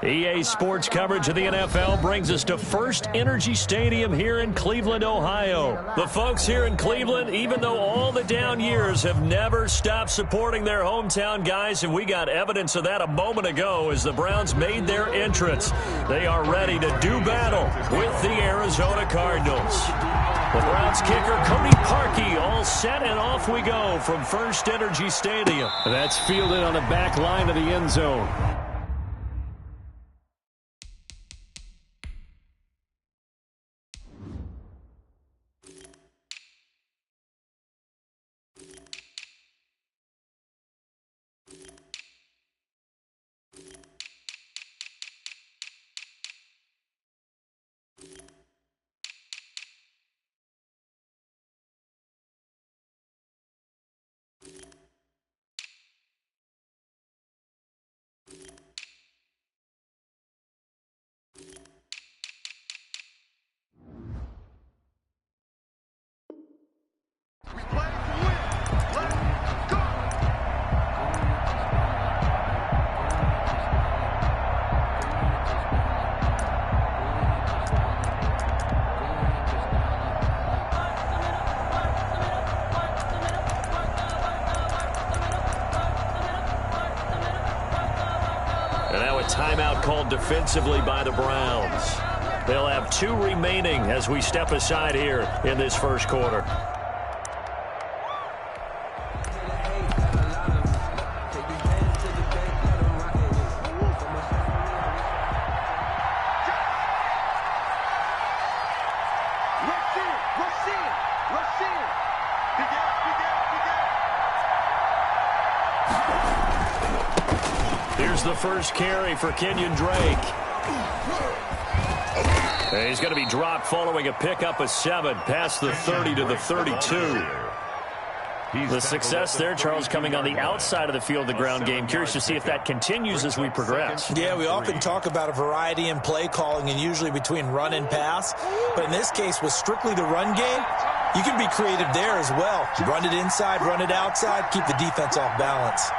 EA Sports coverage of the NFL brings us to First Energy Stadium here in Cleveland, Ohio. The folks here in Cleveland, even though all the down years, have never stopped supporting their hometown guys, and we got evidence of that a moment ago as the Browns made their entrance. They are ready to do battle with the Arizona Cardinals. The Browns kicker, Cody Parkey, all set, and off we go from First Energy Stadium. That's fielded on the back line of the end zone. Timeout called defensively by the Browns. They'll have 2 remaining as we step aside here in this first quarter. Here's the first carry for Kenyon Drake. He's going to be dropped following a pickup of 7 past the 30 to the 32. The success there, Charles, coming on the outside of the field, the ground game. Curious to see if that continues as we progress. Yeah, we often talk about a variety in play calling and usually between run and pass. But in this case, with strictly the run game, you can be creative there as well. Run it inside, run it outside, keep the defense off balance.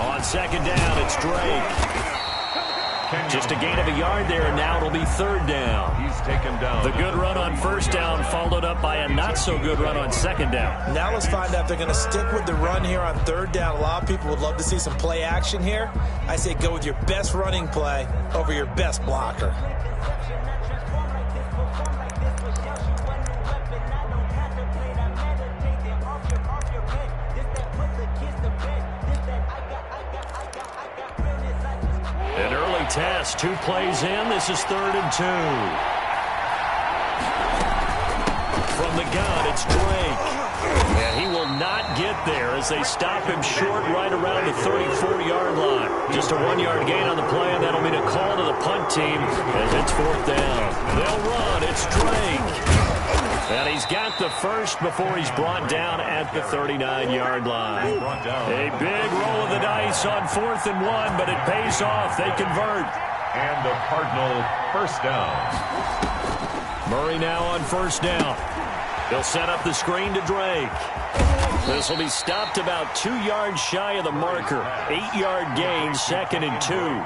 On second down, it's Drake. Just a gain of a yard there, and now it'll be 3rd down. He's taken down. The good run on first down followed up by a not-so-good run on second down. Now let's find out if they're going to stick with the run here on 3rd down. A lot of people would love to see some play action here. I say go with your best running play over your best blocker. An early test, 2 plays in. This is 3rd and 2. From the gun, it's Drake. And he will not get there as they stop him short right around the 34-yard line. Just a 1-yard gain on the play, and that'll mean a call to the punt team as it's 4th down. They'll run. It's Drake. And he's got the first before he's brought down at the 39-yard line. A big roll of the dice on 4th and 1, but it pays off. They convert. And the Cardinal first down. Murray now on first down. He'll set up the screen to Drake. This will be stopped about 2 yards shy of the marker. 8-yard gain, 2nd and 2.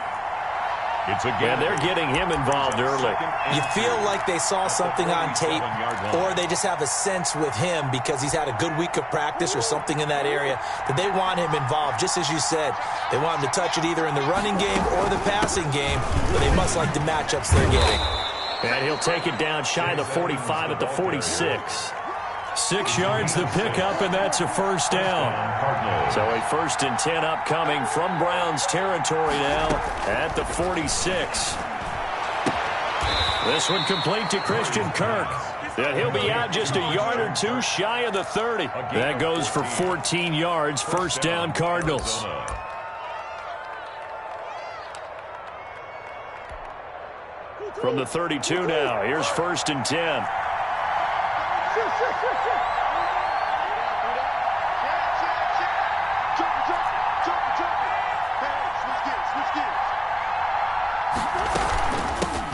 And they're getting him involved early. You feel like they saw something on tape, or they just have a sense with him because he's had a good week of practice or something in that area that they want him involved. Just as you said, they want him to touch it either in the running game or the passing game, but they must like the matchups they're getting. And he'll take it down shy of the 45 at the 46. 6 yards the pickup, and that's a first down. So a 1st and 10 upcoming from Browns territory now at the 46. This one complete to Christian Kirk. And he'll be out just a yard or 2 shy of the 30. That goes for 14 yards. First down, Cardinals. From the 32 now, here's 1st and 10.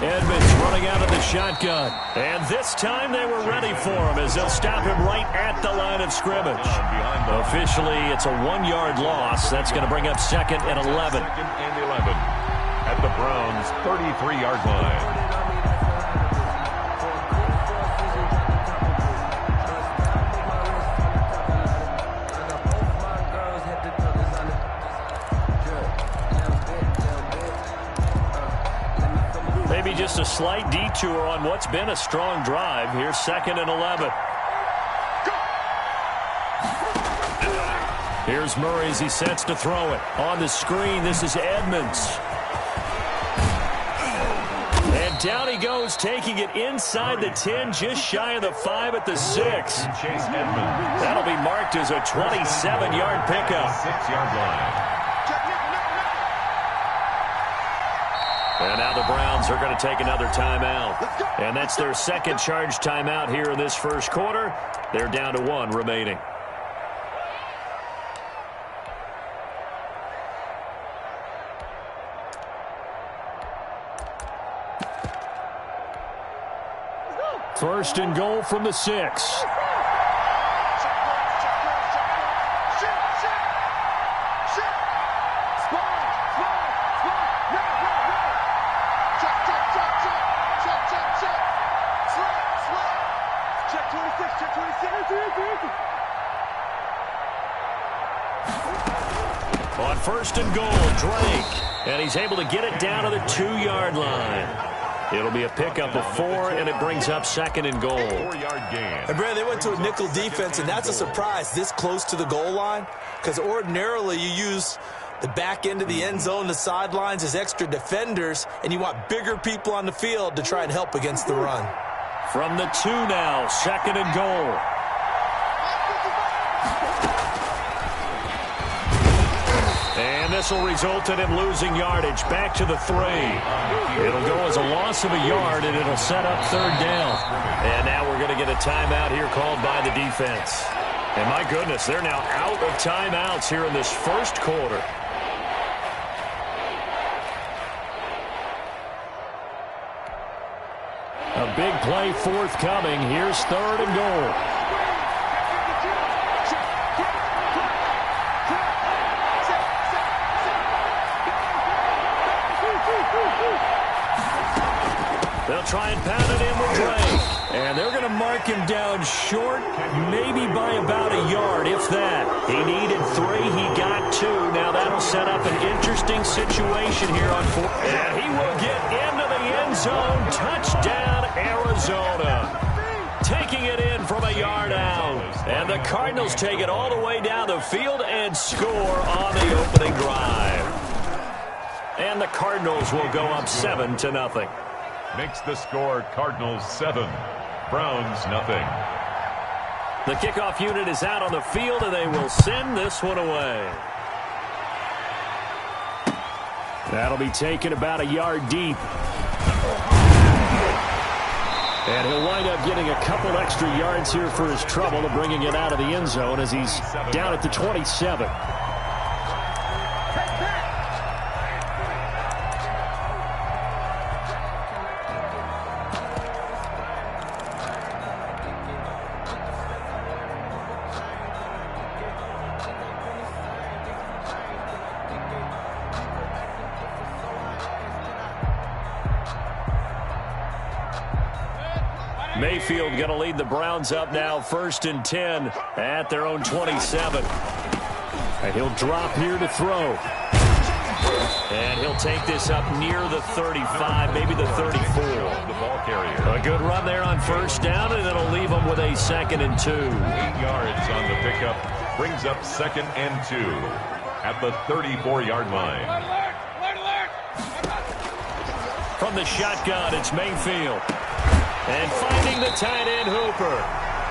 Edmonds running out of the shotgun. And this time they were ready for him as they'll stop him right at the line of scrimmage. Officially, it's a 1-yard loss. That's going to bring up 2nd and 11. 2nd and 11 at the Browns' 33-yard line. Maybe just a slight detour on what's been a strong drive. Here's 2nd and 11. Here's Murray as he sets to throw it. On the screen, this is Edmonds. And down he goes, taking it inside the 10, just shy of the 5 at the 6. Chase Edmonds. That'll be marked as a 27-yard pickup. 6-yard line. And now the Browns are going to take another timeout. And that's their second charge timeout here in this first quarter. They're down to 1 remaining. First and goal from the 6. On first and goal, Drake. And he's able to get it down to the 2-yard line. It'll be a pickup of 4, and it brings up 2nd and goal. 4-yard gain. And, Brad, they went to a nickel defense, and that's a surprise this close to the goal line, because ordinarily you use the back end of the end zone, the sidelines as extra defenders, and you want bigger people on the field to try and help against the run. From the 2 now, 2nd and goal. And this will result in him losing yardage. Back to the 3. It'll go as a loss of a yard, and it'll set up 3rd down. And now we're going to get a timeout here called by the defense. And my goodness, they're now out of timeouts here in this first quarter. A big play forthcoming. Here's 3rd and goal. They'll try and pound it in with Drake. And they're going to mark him down short, maybe by about a yard, if that. He needed 3. He got 2. Now that'll set up an interesting situation here on 4. And he will get into the end zone. Touchdown, Arizona. Taking it in from a yard out. And the Cardinals take it all the way down the field and score on the opening drive. And the Cardinals will go up 7-0. Makes the score Cardinals 7, Browns nothing. The kickoff unit is out on the field, and they will send this one away. That'll be taken about a yard deep. And he'll wind up getting a couple extra yards here for his trouble of bringing it out of the end zone as he's down at the 27. Mayfield going to lead the Browns up now, 1st and 10 at their own 27. And he'll drop here to throw. And he'll take this up near the 35, maybe the 34. The ball carrier. A good run there on 1st down, and it'll leave them with a 2nd and 2. 8 yards on the pickup. Brings up 2nd and 2 at the 34-yard line. From the shotgun, it's Mayfield. And finding the tight end, Hooper.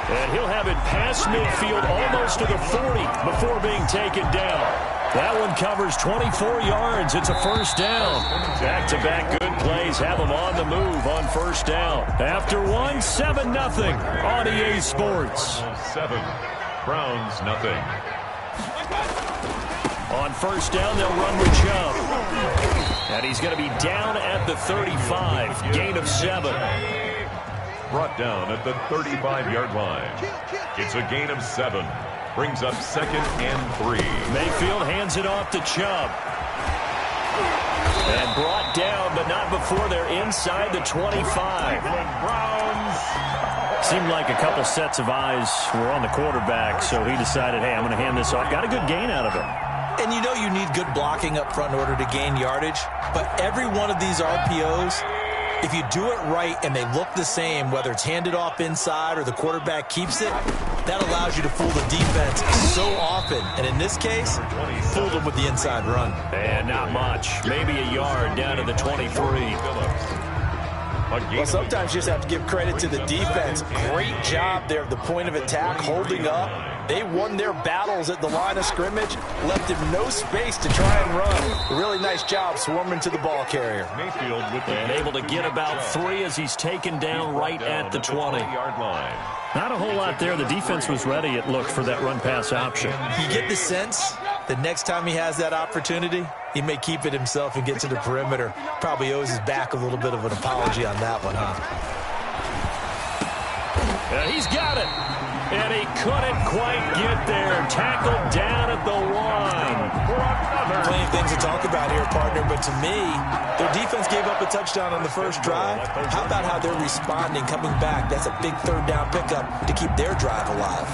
And he'll have it past midfield almost to the 40 before being taken down. That one covers 24 yards. It's a 1st down. Back-to-back good plays have them on the move on 1st down. After 7-0 on EA Sports. 7, Browns nothing. On 1st down, they'll run with Chubb. And he's going to be down at the 35, gain of 7. Brought down at the 35-yard line. It's a gain of 7. Brings up 2nd and 3. Mayfield hands it off to Chubb. And brought down, but not before they're inside the 25. Seemed like a couple sets of eyes were on the quarterback, so he decided, hey, I'm going to hand this off. Got a good gain out of it. And you know you need good blocking up front in order to gain yardage, but every one of these RPOs, if you do it right and they look the same, whether it's handed off inside or the quarterback keeps it, that allows you to fool the defense so often. And in this case, fooled them with the inside run. And not much. Maybe a yard down to the 23. Well, sometimes you just have to give credit to the defense. Great job there at the point of attack, holding up. They won their battles at the line of scrimmage, left him no space to try and run. A really nice job swarming to the ball carrier. Mayfield with the and able to get about 3 as he's taken down right at the 20-yard line. Not a whole lot there. The defense was ready, it looked, for that run-pass option. You get the sense that next time he has that opportunity, he may keep it himself and get to the perimeter. Probably owes his back a little bit of an apology on that one, huh? And he's got it. And he couldn't quite get there. Tackled down at the 1. Plenty of things to talk about here, partner, but to me, their defense gave up a touchdown on the first drive. How about how they're responding, coming back? That's a big third down pickup to keep their drive alive.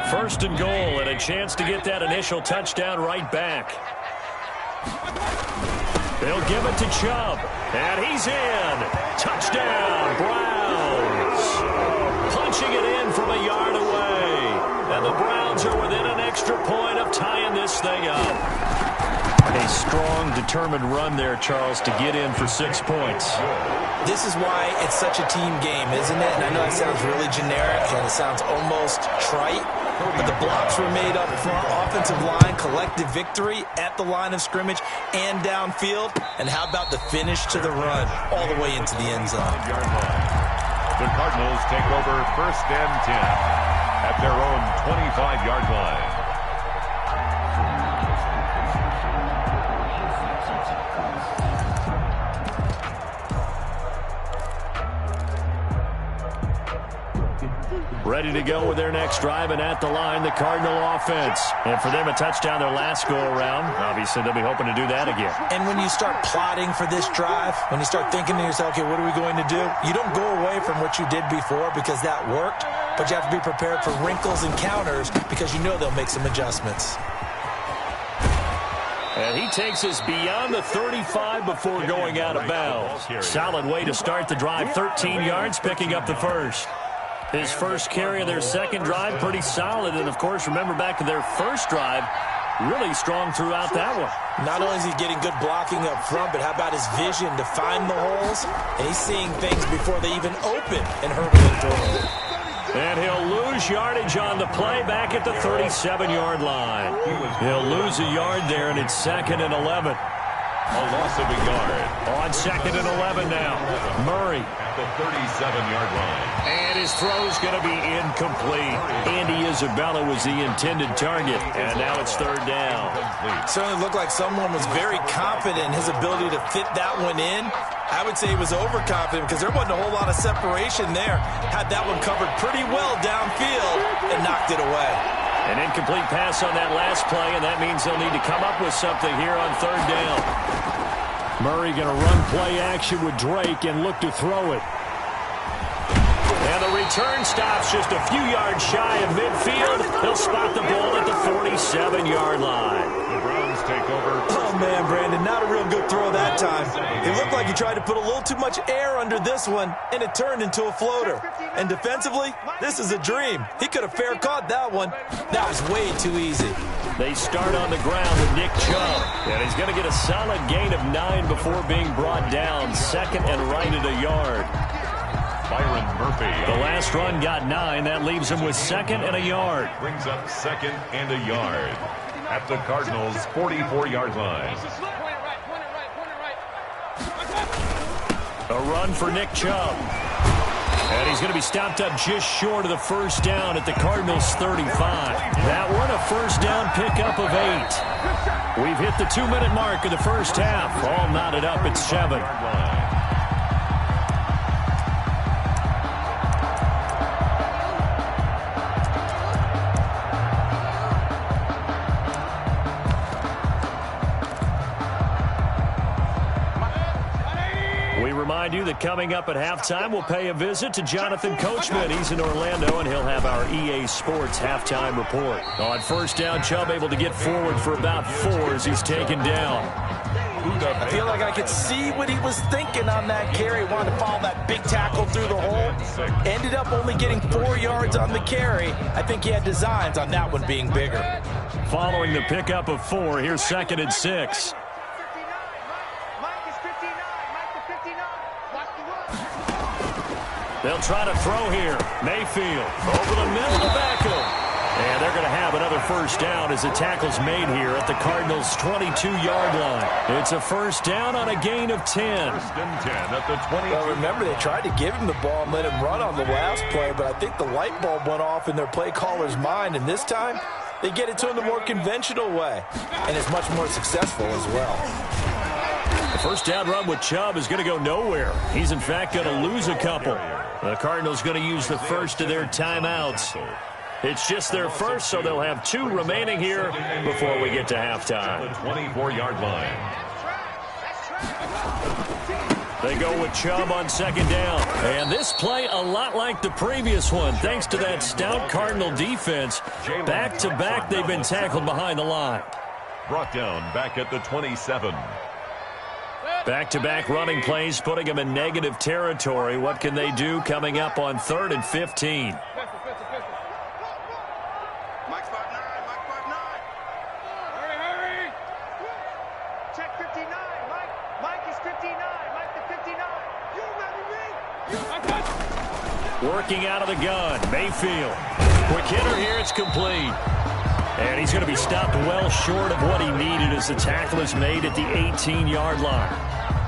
First and goal, and a chance to get that initial touchdown right back. They'll give it to Chubb, and he's in. Touchdown, Browns. Punching it in from a yard away. And the Browns are within an extra point of tying this thing up. A strong, determined run there, Charles, to get in for 6 points. This is why it's such a team game, isn't it? And I know that sounds really generic, and it sounds almost trite. But the blocks were made up front, offensive line, collective victory at the line of scrimmage and downfield. And how about the finish to the run all the way into the end zone? The Cardinals take over 1st and 10 at their own 25-yard line. Ready to go with their next drive, and at the line, the Cardinal offense. And for them, a touchdown their last go-around. Obviously, they'll be hoping to do that again. And when you start plotting for this drive, when you start thinking to yourself, okay, what are we going to do? You don't go away from what you did before because that worked, but you have to be prepared for wrinkles and counters because you know they'll make some adjustments. And he takes us beyond the 35 before going out of bounds. Solid way to start the drive. 13 yards, picking up the first. His first carry of their second drive, pretty solid. And, of course, remember back to their first drive, really strong throughout that one. Not only is he getting good blocking up front, but how about his vision to find the holes? And he's seeing things before they even open and hurdling through them. And he'll lose yardage on the play back at the 37-yard line. He'll lose a yard there, and it's 2nd and 11. A loss of a yard. On 2nd and 11 now. Murray. At the 37-yard line. And his throw's going to be incomplete. Andy Isabella was the intended target, and now it's 3rd down. Certainly looked like someone was very confident in his ability to fit that one in. I would say he was overconfident because there wasn't a whole lot of separation there. Had that one covered pretty well downfield and knocked it away. An incomplete pass on that last play, and that means they'll need to come up with something here on 3rd down. Murray going to run play action with Drake and look to throw it. And the return stops just a few yards shy of midfield. He'll spot the ball at the 47-yard line. The Browns take over. Oh, man, Brandon, not a real good throw that time. It looked like he tried to put a little too much air under this one, and it turned into a floater. And defensively, this is a dream. He could have fair caught that one. That was way too easy. They start on the ground with Nick Chubb. And he's going to get a solid gain of 9 before being brought down. 2nd and right at a yard. Byron Murphy. The last run got 9. That leaves him with 2nd and a yard. Brings up 2nd and a yard at the Cardinals' 44-yard line. A run for Nick Chubb. And he's going to be stopped up just short of the first down at the Cardinals' 35. That one, a first down pickup of 8. We've hit the 2-minute mark of the first half. All knotted up at 7. Remind you that coming up at halftime, we'll pay a visit to Jonathan Coachman. He's in Orlando, and he'll have our EA Sports halftime report. On first down, Chubb able to get forward for about 4 as he's taken down. I feel like I could see what he was thinking on that carry. Wanted to follow that big tackle through the hole. Ended up only getting 4 yards on the carry. I think he had designs on that one being bigger. Following the pickup of 4, here's 2nd and 6. They'll try to throw here. Mayfield over the middle of Beckham. And they're going to have another first down as the tackle's made here at the Cardinals' 22-yard line. It's a first down on a gain of 10. First and 10 at the 20. Well, remember, they tried to give him the ball and let him run on the last play, but I think the light bulb went off in their play caller's mind, and this time they get it to him the more conventional way, and it's much more successful as well. The first down run with Chubb is going to go nowhere. He's, in fact, going to lose a couple. The Cardinals going to use the first of their timeouts. It's just their first, so they'll have 2 remaining here before we get to halftime. The 24-yard line. They go with Chubb on 2nd down. And this play a lot like the previous one, thanks to that stout Cardinal defense. Back-to-back, they've been tackled behind the line. Brought down back at the 27. Back-to-back running plays, putting them in negative territory. What can they do coming up on 3rd and 15? Mike spot 9. Hurry. Check 59. Mike is 59. Mike to 59. You remember me? Working out of the gun. Mayfield. Quick hitter here. It's complete. And he's going to be stopped well short of what he needed as the tackle is made at the 18-yard line.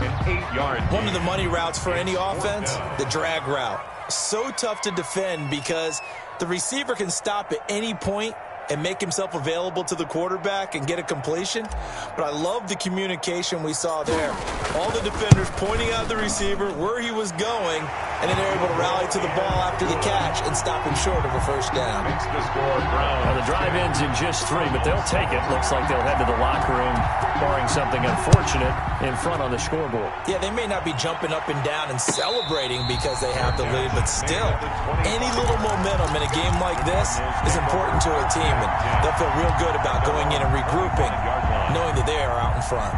An 8-yard. One of the money routes for any offense, the drag route. So tough to defend because the receiver can stop at any point and make himself available to the quarterback and get a completion. But I love the communication we saw there. All the defenders pointing out the receiver, where he was going, and then they're able to rally to the ball after the catch and stop him short of a first down. Makes the score Brown. Well, the drive ends in just 3, but they'll take it. Looks like they'll head to the locker room, barring something unfortunate, in front on the scoreboard. Yeah, they may not be jumping up and down and celebrating because they have the lead, but still, any little momentum in a game like this is important to a team, and they'll feel real good about going in and regrouping, knowing that they are out in front.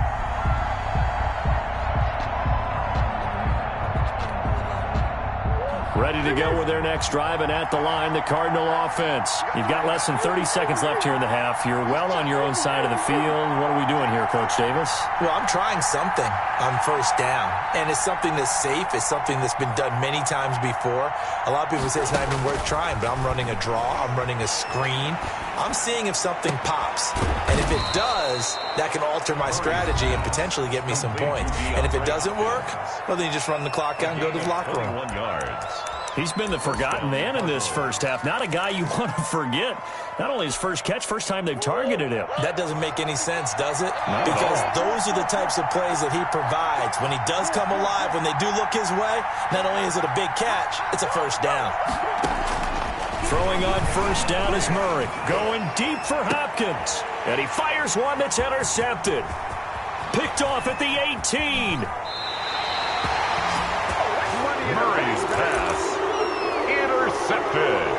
Ready to go with their next drive, and at the line, the Cardinal offense. You've got less than 30 seconds left here in the half. You're well on your own side of the field. What are we doing here, Coach Davis? Well, I'm trying something on first down, and it's something that's safe. It's something that's been done many times before. A lot of people say it's not even worth trying, but I'm running a draw. I'm running a screen. I'm seeing if something pops, and if it does, that can alter my strategy and potentially get me some points. And if it doesn't work, well, then you just run the clock out and go to the locker room. 21 yards. He's been the forgotten man in this first half. Not a guy you want to forget. Not only his first catch, first time they've targeted him. That doesn't make any sense, does it? Because those are the types of plays that he provides. When he does come alive, when they do look his way, not only is it a big catch, it's a first down. Throwing on first down is Murray. Going deep for Hopkins. And he fires one that's intercepted. Picked off at the 18. Murray's pass intercepted.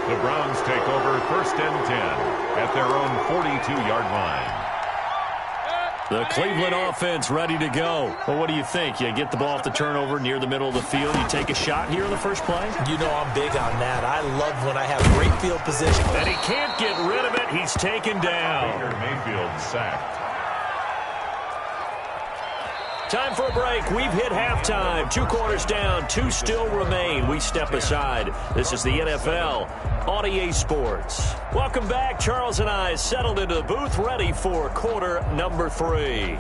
The Browns take over first and 10 at their own 42-yard line. The Cleveland offense ready to go. Well, what do you think? You get the ball off the turnover near the middle of the field. You take a shot here in the first play? You know I'm big on that. I love when I have great field position. And he can't get rid of it. He's taken down. Baker Mayfield sacked. Time for a break. We've hit halftime. 2 quarters down. 2 still remain. We step aside. This is the NFL on EA Sports. Welcome back. Charles and I settled into the booth, ready for quarter number 3.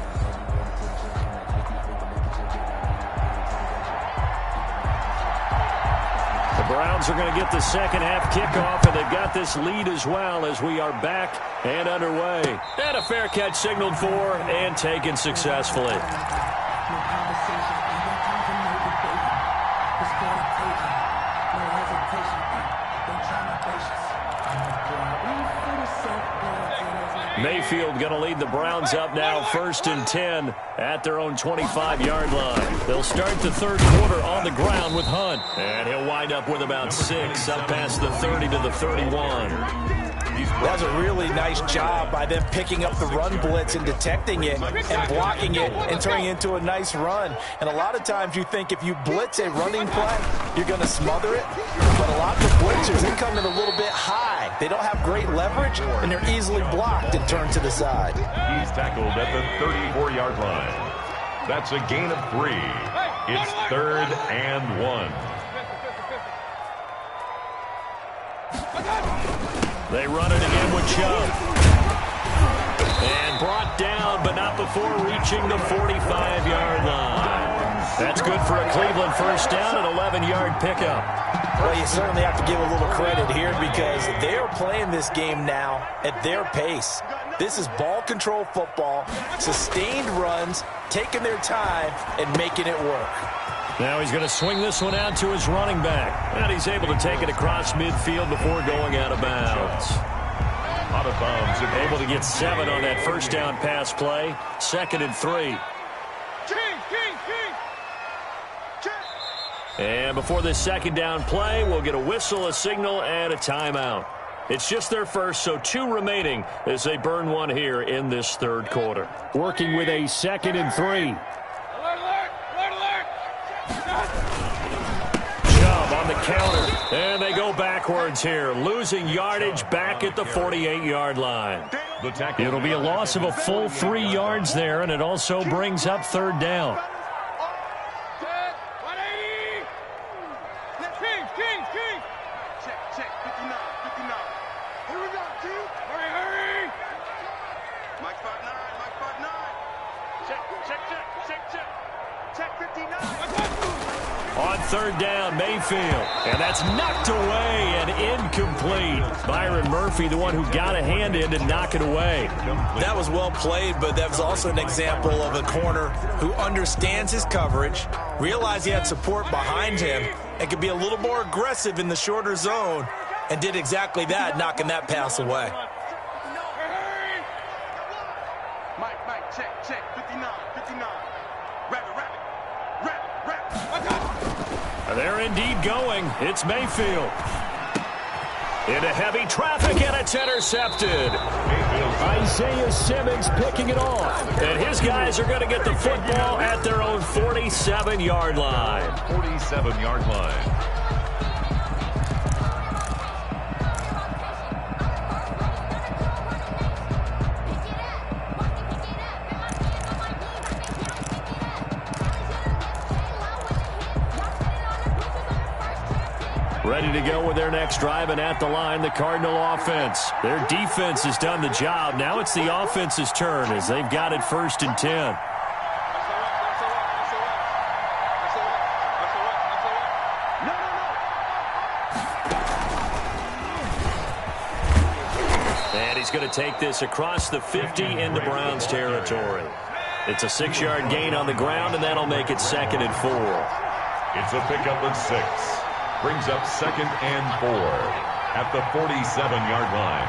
Browns are going to get the second half kickoff, and they've got this lead as well as we are back and underway. And a fair catch signaled for and taken successfully. Mayfield going to lead the Browns up now, 1st and 10 at their own 25-yard line. They'll start the third quarter on the ground with Hunt. And he'll wind up with about 6 up past the 30 to the 31. That was a really nice job by them picking up the run blitz and detecting it and blocking it and turning it into a nice run. And a lot of times you think if you blitz a running play, you're going to smother it. But a lot of the blitzers, they come in a little bit high. They don't have great leverage, and they're easily blocked and turned to the side. He's tackled at the 34-yard line. That's a gain of 3. It's 3rd and 1. They run it again with Chubb. And brought down, but not before reaching the 45-yard line. That's good for a Cleveland first down, an 11-yard pickup. Well, you certainly have to give a little credit here because they're playing this game now at their pace. This is ball control football, sustained runs, taking their time, and making it work. Now he's going to swing this one out to his running back. And he's able to take it across midfield before going out of bounds. Out of bounds. Able to get 7 on that first down pass play. 2nd and 3. And before this second down play, we'll get a whistle, a signal, and a timeout. It's just their first, so 2 remaining as they burn one here in this third quarter. Working with a 2nd and 3. Chubb on the counter, and they go backwards here, losing yardage back at the 48-yard line. It'll be a loss of a full 3 yards there, and it also brings up 3rd down. On 3rd down, Mayfield. And that's knocked away and incomplete. Byron Murphy, the one who got a hand in to knock it away. That was well played, but that was also an example of a corner who understands his coverage, realized he had support behind him, and could be a little more aggressive in the shorter zone, and did exactly that, knocking that pass away. Mike, check, 59. Rabbit. They're indeed going. It's Mayfield. Into heavy traffic, and it's intercepted. Isaiah Simmons picking it off. And his guys are going to get the football at their own 47-yard line. 47-yard line. Ready to go with their next drive, and at the line, the Cardinal offense. Their defense has done the job. Now it's the offense's turn as they've got it 1st and 10. And he's going to take this across the 50 into Browns territory. It's a 6-yard gain on the ground, and that'll make it 2nd and 4. It's a pickup of 6. Brings up 2nd and 4 at the 47-yard line.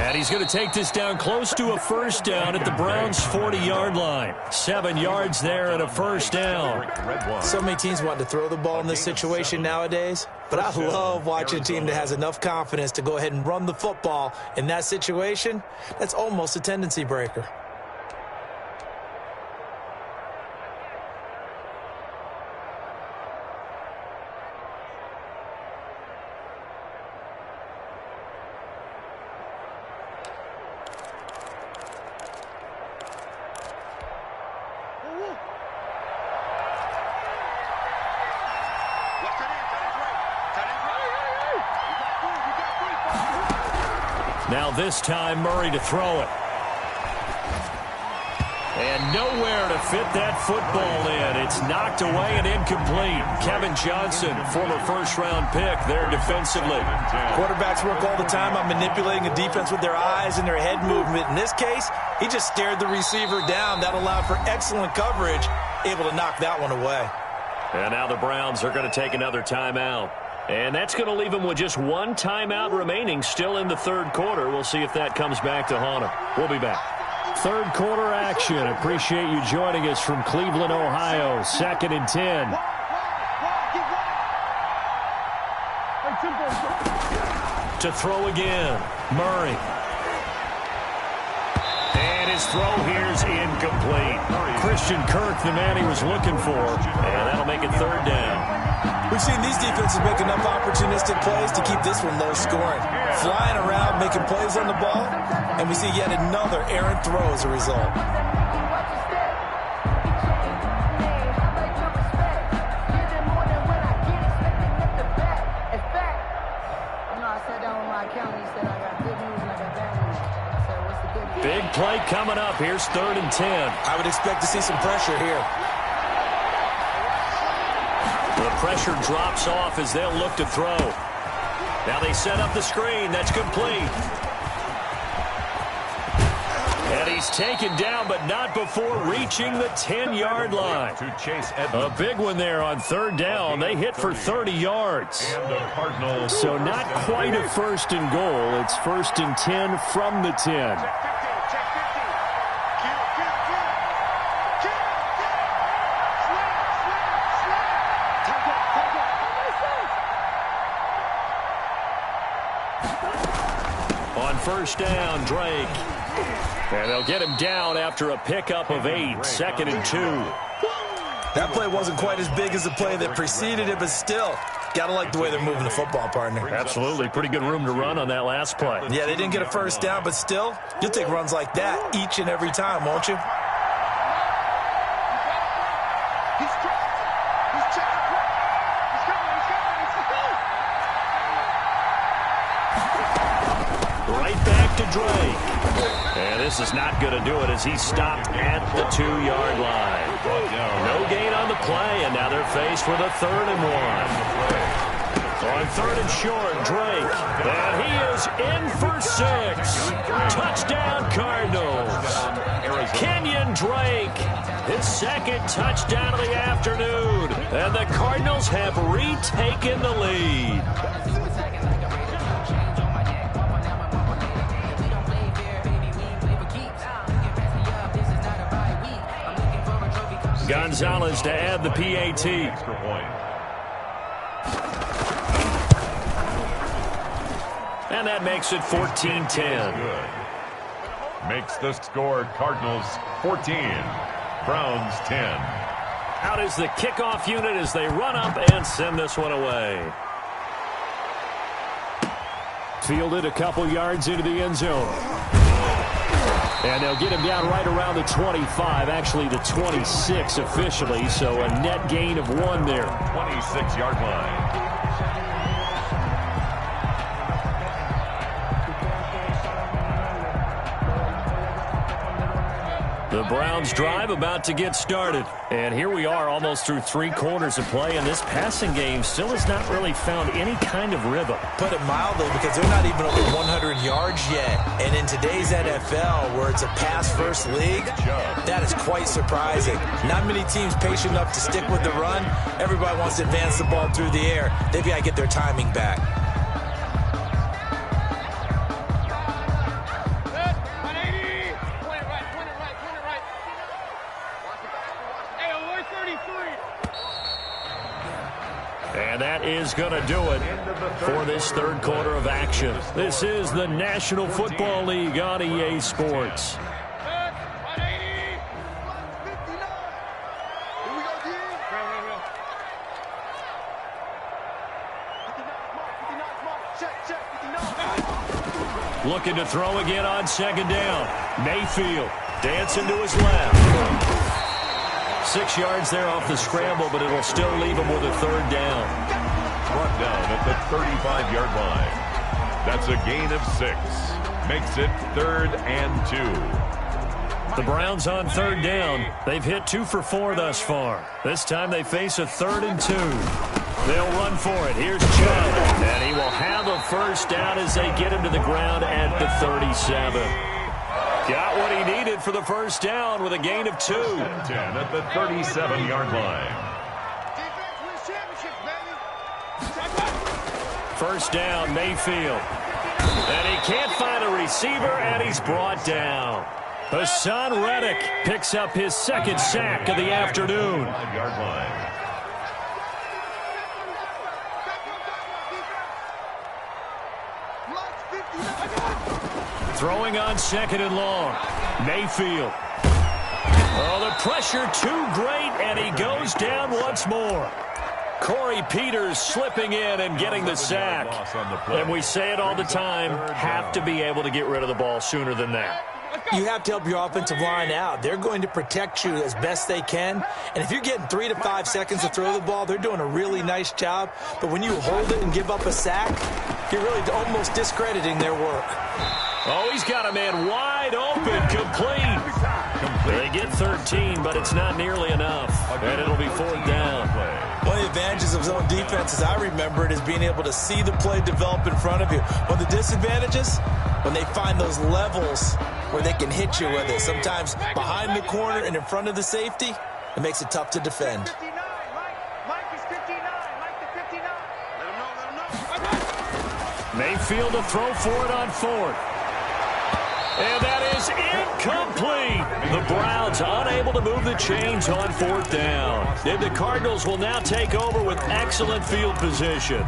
And he's going to take this down close to a 1st down at the Browns' 40-yard line. 7 yards there and a 1st down. So many teams want to throw the ball in this situation nowadays, but I love watching a team that has enough confidence to go ahead and run the football in that situation. That's almost a tendency breaker. Now this time, Murray to throw it. And nowhere to fit that football in. It's knocked away and incomplete. Kevin Johnson, former first-round pick there defensively. Quarterbacks work all the time on manipulating the defense with their eyes and their head movement. In this case, he just stared the receiver down. That allowed for excellent coverage, able to knock that one away. And now the Browns are going to take another timeout. And that's going to leave them with just one timeout remaining still in the third quarter. We'll see if that comes back to haunt them. We'll be back. Third quarter action. Appreciate you joining us from Cleveland, Ohio. 2nd and 10. To throw again. Murray. And his throw here's incomplete. Christian Kirk, the man he was looking for. And that'll make it third down. We've seen these defenses make enough opportunistic plays to keep this one low scoring. Flying around, making plays on the ball, and we see yet another errant throw as a result. Big play coming up. Here's 3rd and 10. I would expect to see some pressure here. The pressure drops off as they'll look to throw. Now they set up the screen. That's complete. And he's taken down, but not before reaching the 10-yard line. To Chase A big one there on 3rd down. They hit for 30 yards. So not quite a 1st and goal. It's 1st and 10 from the 10. On 1st down, Drake. And they'll get him down after a pickup of 8. 2nd and 2. That play wasn't quite as big as the play that preceded it, but still, got to like the way they're moving the football, partner. Absolutely. Pretty good room to run on that last play. Yeah, they didn't get a 1st down, but still, you'll take runs like that each and every time, won't you? Right back to Drake. And this is not going to do it as he stopped at the 2-yard line. No gain on the play, and now they're faced with a 3rd and 1. On 3rd and short, Drake. And he is in for 6. Touchdown, Cardinals. Kenyon Drake, his 2nd touchdown of the afternoon. And the Cardinals have retaken the lead. Gonzalez to add the PAT. And that makes it 14-10. Makes the score Cardinals 14, Browns 10. Out is the kickoff unit as they run up and send this one away. Fielded a couple yards into the end zone. And they'll get him down right around the 25, actually the 26 officially, so a net gain of 1 there. 26-yard line. The Browns drive about to get started. And here we are almost through 3 quarters of play, and this passing game still has not really found any kind of rhythm. Put it mildly, because they're not even over 100 yards yet. And in today's NFL, where it's a pass-first league, that is quite surprising. Not many teams patient enough to stick with the run. Everybody wants to advance the ball through the air. They've got to get their timing back. And that is going to do it for this third quarter of action. This is the National Football League on EA Sports. Looking to throw again on 2nd down. Mayfield dancing to his left. 6 yards there off the scramble, but it'll still leave him with a 3rd down. Brought down at the 35-yard line. That's a gain of 6. Makes it 3rd and 2. The Browns on third down. They've hit 2 for 4 thus far. This time they face a 3rd and 2. They'll run for it. Here's Chubb. And he will have a first down as they get him to the ground at the 37. Got what he needed for the first down with a gain of 2. 10 at the 37-yard line. First down, Mayfield. And he can't find a receiver, and he's brought down. Hassan Reddick picks up his 2nd sack of the afternoon. 5-yard line. Throwing on 2nd and long. Mayfield. Oh, the pressure too great, and he goes down once more. Corey Peters slipping in and getting the sack. And we say it all the time, have to be able to get rid of the ball sooner than that. You have to help your offensive line out. They're going to protect you as best they can. And if you're getting 3 to 5 seconds to throw the ball, they're doing a really nice job. But when you hold it and give up a sack, you're really almost discrediting their work. Oh, he's got a man wide open, complete. They get 13, but it's not nearly enough. And it'll be 4th down. One of the advantages of zone defense, as I remember it, is being able to see the play develop in front of you. One of the disadvantages, when they find those levels where they can hit you with it. Sometimes behind the corner and in front of the safety, it makes it tough to defend. Mayfield to throw for it on 4th. And that is incomplete. The Browns unable to move the chains on 4th down. And the Cardinals will now take over with excellent field position.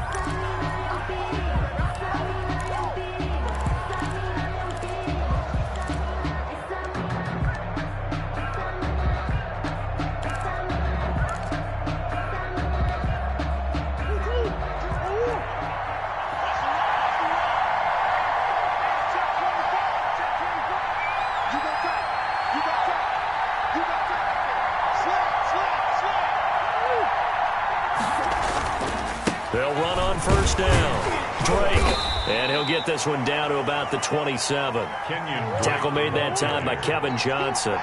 They'll run on 1st down. Drake. And he'll get this one down to about the 27. Tackle made that time by Kevin Johnson.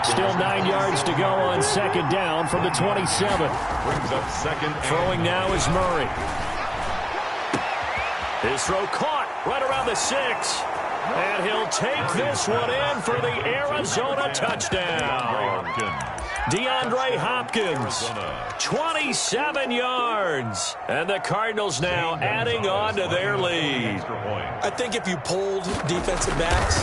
Still 9 yards to go on 2nd down from the 27. Brings up 2nd. Throwing now is Murray. His throw caught right around the 6. And he'll take this one in for the Arizona touchdown. DeAndre Hopkins, 27 yards. And the Cardinals now adding on to their lead. I think if you polled defensive backs,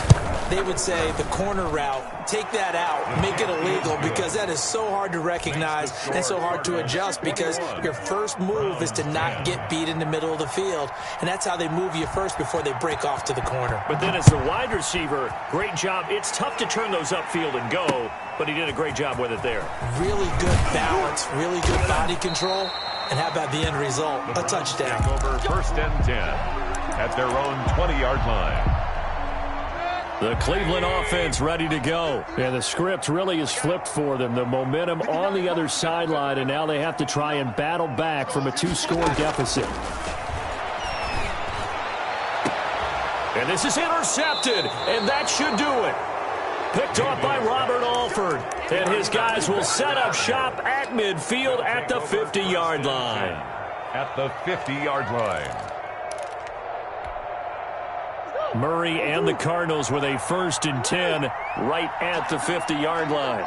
they would say the corner route, take that out, make it illegal, because that is so hard to recognize and so hard to adjust, because your first move is to not get beat in the middle of the field. And that's how they move you first before they break off to the corner. But then as the wide receiver, great job. It's tough to turn those upfield and go, but he did a great job with it there. Really good balance, really good body control. And how about the end result? A touchdown. Over 1st and 10 at their own 20-yard line. The Cleveland offense ready to go. And the script really is flipped for them. The momentum on the other sideline, and now they have to try and battle back from a 2-score deficit. And this is intercepted, and that should do it. Picked off by Robert Alford. And his guys will set up shop at midfield at the 50-yard line. At the 50-yard line. Murray and the Cardinals with a 1st and 10 right at the 50-yard line.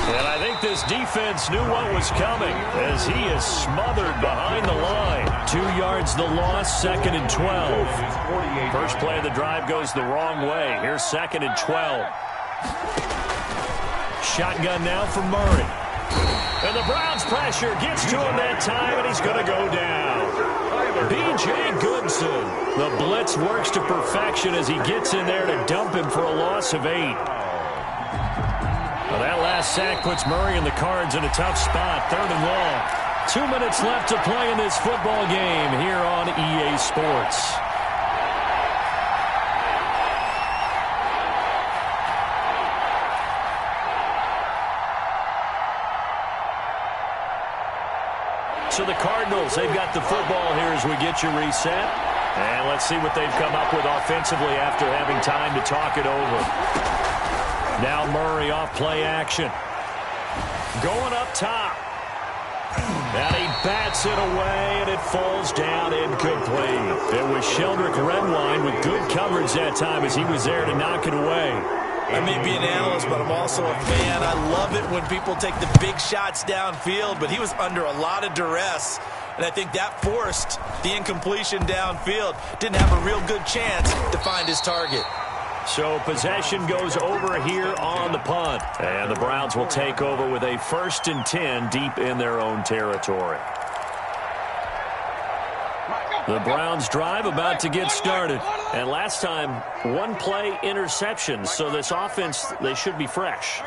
And I think this defense knew what was coming as he is smothered behind the line. 2 yards the loss, 2nd and 12. First play of the drive goes the wrong way. Here's 2nd and 12. Shotgun now for Murray. And the Browns pressure gets to him that time, and he's going to go down. B.J. Goodson. The blitz works to perfection as he gets in there to dump him for a loss of 8. Well, that last sack puts Murray and the Cards in a tough spot. 3rd and long. 2 minutes left to play in this football game here on EA Sports. So the Cardinals, they've got the football here as we get you reset. And let's see what they've come up with offensively after having time to talk it over. Now Murray off play action. Going up top. And he bats it away, and it falls down incomplete. It was Sheldrick Redwine with good coverage that time as he was there to knock it away. I may be an analyst, but I'm also a fan. I love it when people take the big shots downfield, but he was under a lot of duress. And I think that forced the incompletion downfield. Didn't have a real good chance to find his target. So possession goes over here on the punt. And the Browns will take over with a 1st and 10 deep in their own territory. The Browns drive about to get started. And last time, one play interception. So this offense, they should be fresh.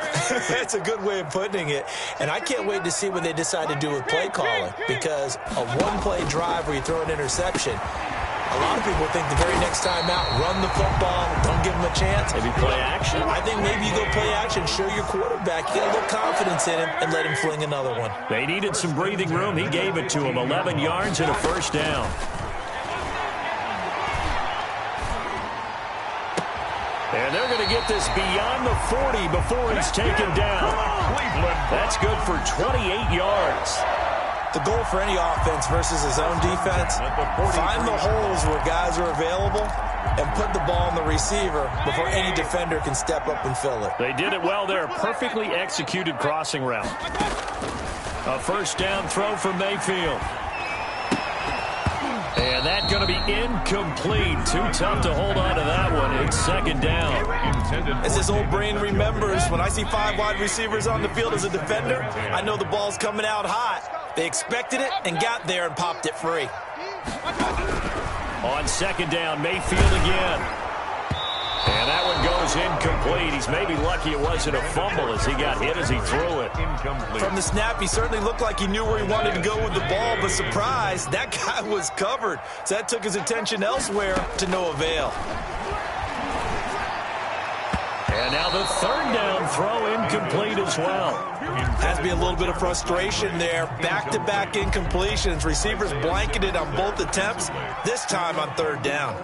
That's a good way of putting it. And I can't wait to see what they decide to do with play calling. Because a one-play drive where you throw an interception, a lot of people think the very next time out, run the football, don't give him a chance. Maybe play action? I think maybe you go play action, show your quarterback, get a little confidence in him, and let him fling another one. They needed some breathing room. He gave it to him. 11 yards and a 1st down. And they're going to get this beyond the 40 before he's taken down. That's good for 28 yards. The goal for any offense versus his own defense, find the holes where guys are available and put the ball on the receiver before any defender can step up and fill it. They did it well there. Perfectly executed crossing route. A 1st down throw for Mayfield. And that's going to be incomplete. Too tough to hold on to that one. It's 2nd down. As his old brain remembers, when I see 5 wide receivers on the field as a defender, I know the ball's coming out hot. They expected it and got there and popped it free. On 2nd down, Mayfield again. And that one goes incomplete. He's maybe lucky it wasn't a fumble as he got hit as he threw it. From the snap, he certainly looked like he knew where he wanted to go with the ball, but surprise, that guy was covered. So that took his attention elsewhere to no avail. And now the 3rd down throw incomplete as well. Has to be a little bit of frustration there. Back-to-back incompletions. Receivers blanketed on both attempts, this time on 3rd down.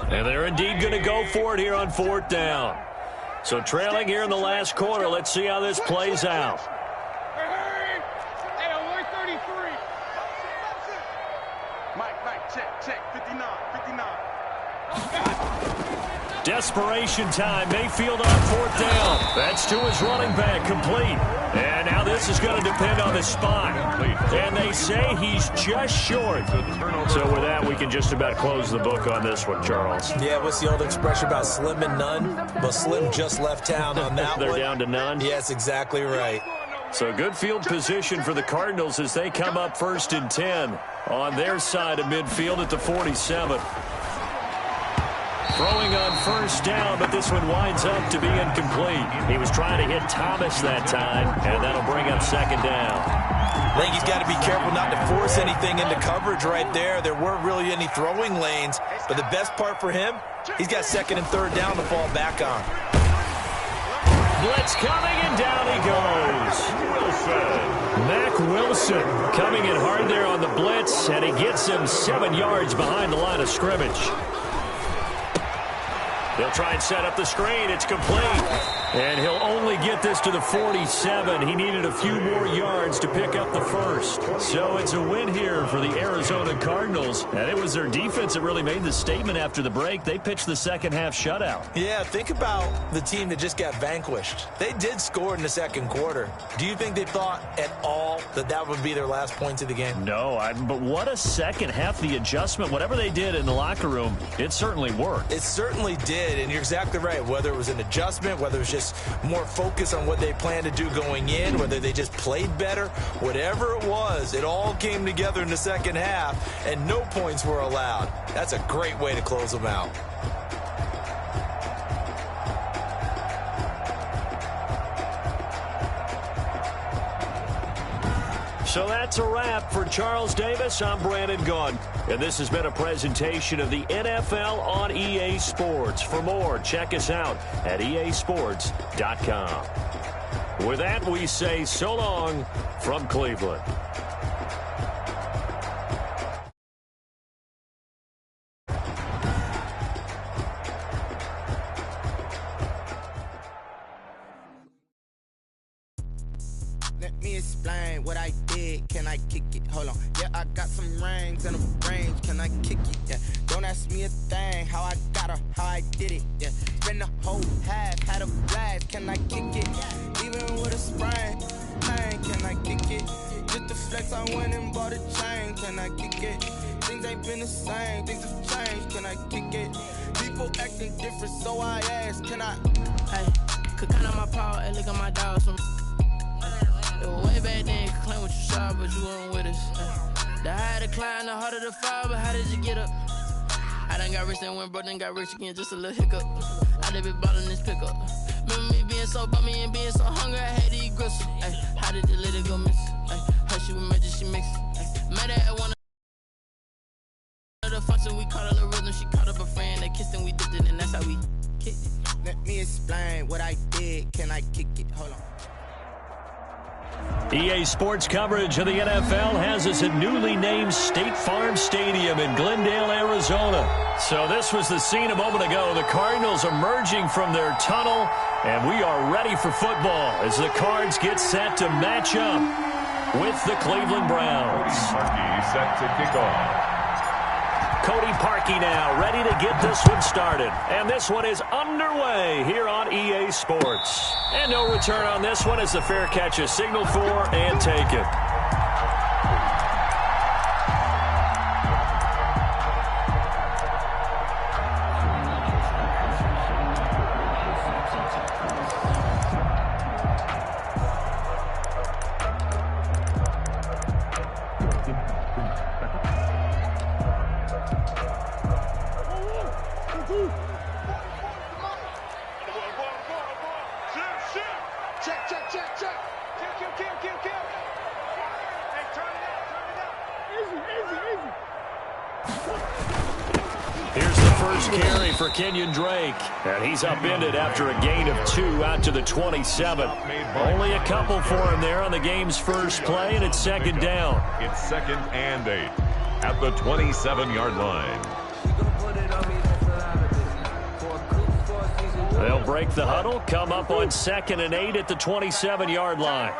And they're indeed going to go for it here on 4th down. So trailing here in the last quarter. Let's see how this plays out. Check, 59. Desperation time. Mayfield on 4th down. That's to his running back, complete. And now this is going to depend on the spot. And they say he's just short. So with that, we can just about close the book on this one, Charles. Yeah, what's the old expression about slim and none? Well, Slim just left town on that They're one. down to none? Yes, exactly right. So good field position for the Cardinals as they come up 1st and 10 on their side of midfield at the 47. Throwing on 1st down, but this one winds up to be incomplete. He was trying to hit Thomas that time, and that'll bring up 2nd down. I think he's got to be careful not to force anything into coverage right there. There weren't really any throwing lanes, but the best part for him, he's got 2nd and 3rd down to fall back on. Blitz coming, and down he goes. Mack Wilson coming in hard there on the blitz, and he gets him 7 yards behind the line of scrimmage. They'll try and set up the screen. It's complete. And he'll only get this to the 47. He needed a few more yards to pick up the 1st. So it's a win here for the Arizona Cardinals. And it was their defense that really made the statement after the break. They pitched the 2nd half shutout. Yeah, think about the team that just got vanquished. They did score in the 2nd quarter. Do you think they thought at all that that would be their last points of the game? No, but what a 2nd half. The adjustment, whatever they did in the locker room, it certainly worked. It certainly did, and you're exactly right. Whether it was an adjustment, whether it was just more focus on what they planned to do going in, whether they just played better, whatever it was, it all came together in the 2nd half, and no points were allowed. That's a great way to close them out. So that's a wrap for Charles Davis. I'm Brandon Gaudin. And this has been a presentation of the NFL on EA Sports. For more, check us out at easports.com. With that, we say so long from Cleveland. Let me explain what I did. Can I kick it? Hold on. Yeah, I got some rings and a range. Can I kick it? Yeah. Don't ask me a thing. How I got her, how I did it. Yeah. Spend the whole half, had a blast. Can I kick it? Even with a sprain, pain. Can I kick it? Just the flex, I went and bought a chain. Can I kick it? Things ain't been the same. Things have changed. Can I kick it? People acting different, so I ask. Can I? Hey, could count on my power and look at my dogs from. It was way back then, you could claim what you saw, but you weren't with us. The higher the climb, the harder the fall, but how did you get up? I done got rich and went broke, then got rich again, just a little hiccup. I done been ballin' this pickup. Remember me being so bummy and being so hungry, I had to eat gristle. Ay, how did the lady go miss? Ay, her she was magic, she mixed. Met her at one of the function, we caught a little rhythm, she caught up a friend, they kissed and we dipped it, and that's how we kicked it. Let me explain what I did. Can I kick it? Hold on. EA Sports coverage of the NFL has us at newly named State Farm Stadium in Glendale, Arizona. So this was the scene a moment ago. The Cardinals emerging from their tunnel, and we are ready for football as the Cards get set to match up with the Cleveland Browns. Parkey set to kick off. Cody Parkey now ready to get this one started. And this one is underway here on EA Sports. And no return on this one as the fair catch is signaled for and taken. Here's the first carry for Kenyon Drake. And he's upended after a gain of 2 out to the 27. Only a couple for him there on the game's first play, and it's second down. It's 2nd and 8 at the 27-yard line. They'll break the huddle, come up on 2nd and 8 at the 27-yard line.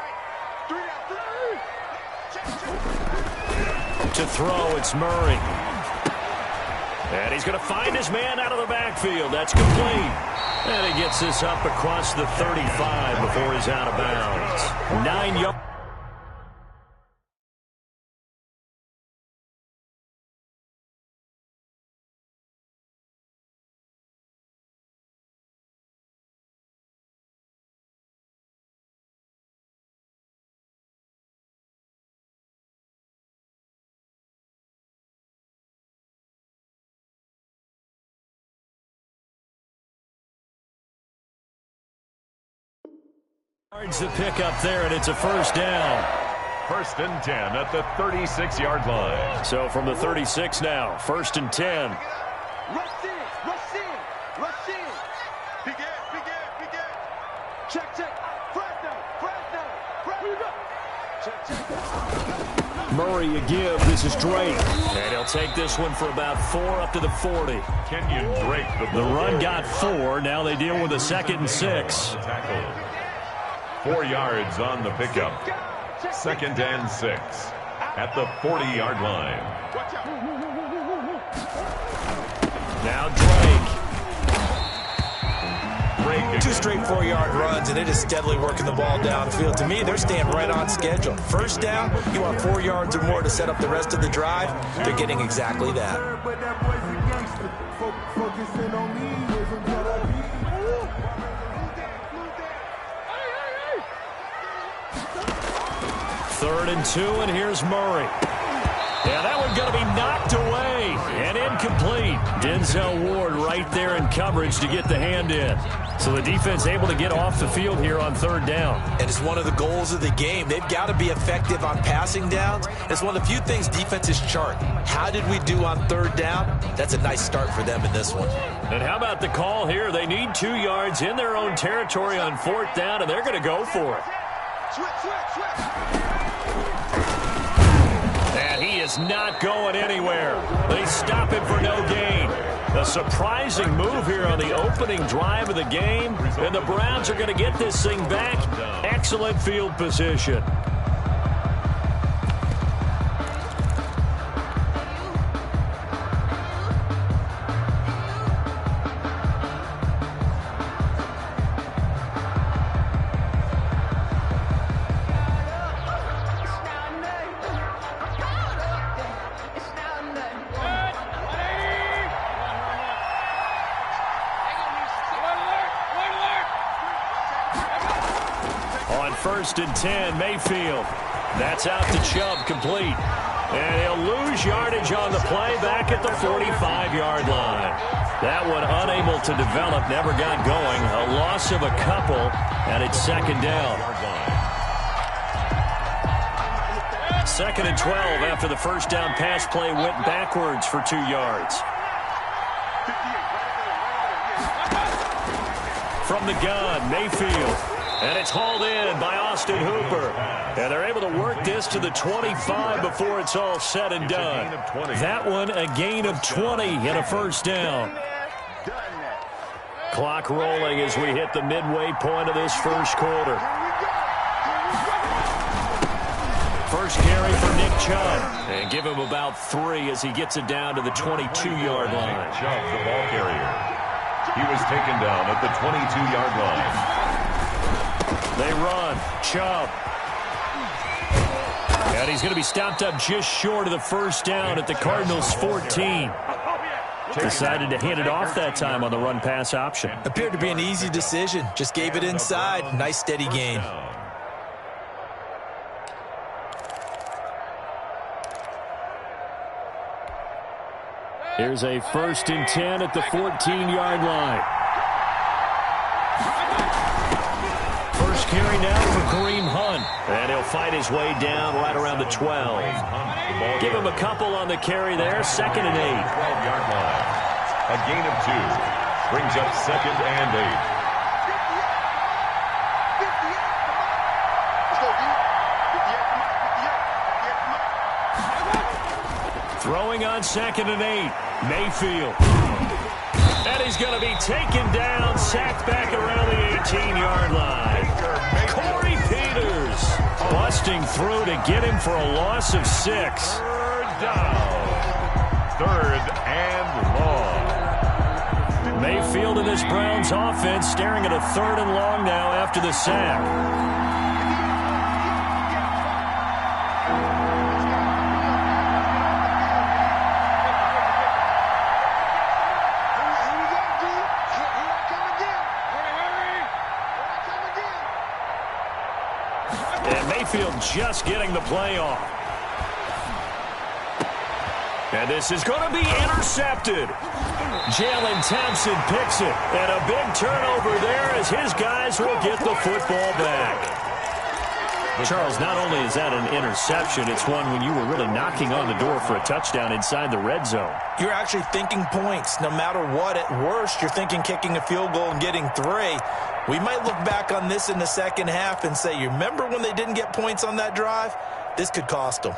To throw, it's Murray. And he's going to find his man out of the backfield. That's complete. And he gets this up across the 35 before he's out of bounds. 9 yards. The pick up there, and it's a first down. 1st and 10 at the 36-yard line. So from the 36 now, 1st and 10. Rush in, rush in, rush in. Begin. Check. Fresno. Check. Murray a give. This is Drake. And he'll take this one for about 4 up to the 40. Kenyon Drake. The run got 4. Now they deal with a 2nd and 6. Tackle. 4 yards on the pickup. 2nd and 6 at the 40-yard line. Now Drake. 2 straight 4-yard runs, and it is steadily working the ball downfield. To me, they're staying right on schedule. First down, you want 4 yards or more to set up the rest of the drive. They're getting exactly that. Third and 2, and here's Murray. Yeah, that one's going to be knocked away and incomplete. Denzel Ward right there in coverage to get the hand in. So the defense able to get off the field here on third down. And it's one of the goals of the game. They've got to be effective on passing downs. It's one of the few things defenses chart. How did we do on third down? That's a nice start for them in this one. And how about the call here? They need 2 yards in their own territory on fourth down, and they're going to go for it. And he is not going anywhere. They stop him for no gain. A surprising move here on the opening drive of the game, and the Browns are going to get this thing back. Excellent field position. First and 10, Mayfield. That's out to Chubb, complete. And he'll lose yardage on the play back at the 45-yard line. That one unable to develop, never got going. A loss of a couple, and it's second down. Second and 12 after the first down pass play went backwards for 2 yards. From the gun, Mayfield. And it's hauled in by Austin Hooper. And they're able to work this to the 25 before it's all said and done. That one a gain of 20 and a first down. Clock rolling as we hit the midway point of this first quarter. First carry for Nick Chubb. And give him about 3 as he gets it down to the 22-yard line. Chubb, the ball carrier. He was taken down at the 22-yard line. They run. Chubb. And he's going to be stopped up just short of the first down at the Cardinals' 14. Decided to hand it off that time on the run-pass option. Appeared to be an easy decision. Just gave it inside. Nice, steady gain. Here's a first and 10 at the 14-yard line. First carry now for Kareem Hunt. And he'll fight his way down right around the 12. Give him a couple on the carry there. Second and 8. 12-yard line. A gain of 2. Brings up second and 8. Throwing on second and 8. Mayfield. And he's going to be taken down, sacked back around the 18-yard line. Corey Peters busting through to get him for a loss of 6. Third down. Third and long. Mayfield and this Browns offense staring at a third and long now after the sack. Just getting the play off. And this is going to be intercepted. Jalen Thompson picks it. And a big turnover there as his guys will get the football back. Charles, not only is that an interception, it's one when you were really knocking on the door for a touchdown inside the red zone. You're actually thinking points. No matter what, at worst, you're thinking kicking a field goal and getting 3. We might look back on this in the second half and say, you remember when they didn't get points on that drive? This could cost them.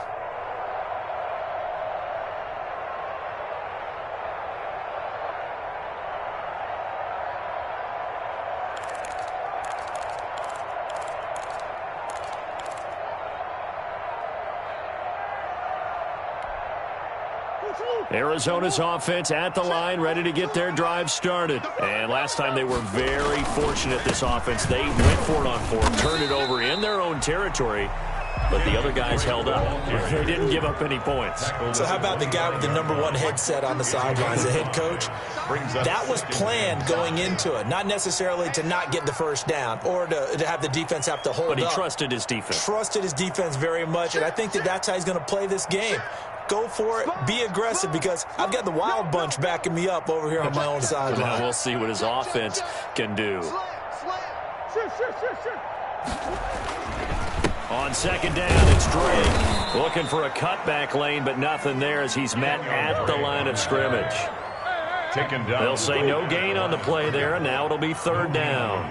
Arizona's offense at the line, ready to get their drive started. And last time they were very fortunate, this offense. They went for it on 4, turned it over in their own territory, but the other guys held up. They didn't give up any points. So how about the guy with the #1 headset on the sidelines, the head coach? That was planned going into it, not necessarily to not get the first down or to have the defense have to hold up. But he trusted his defense. Trusted his defense very much, and I think that's how he's going to play this game. go for it, be aggressive, because I've got the wild bunch backing me up over here on my own sideline. We'll see what his offense can do. On second down, it's Drake looking for a cutback lane, but nothing there as he's met at the line of scrimmage. Taken down. They'll say no gain on the play there, and now it'll be third down.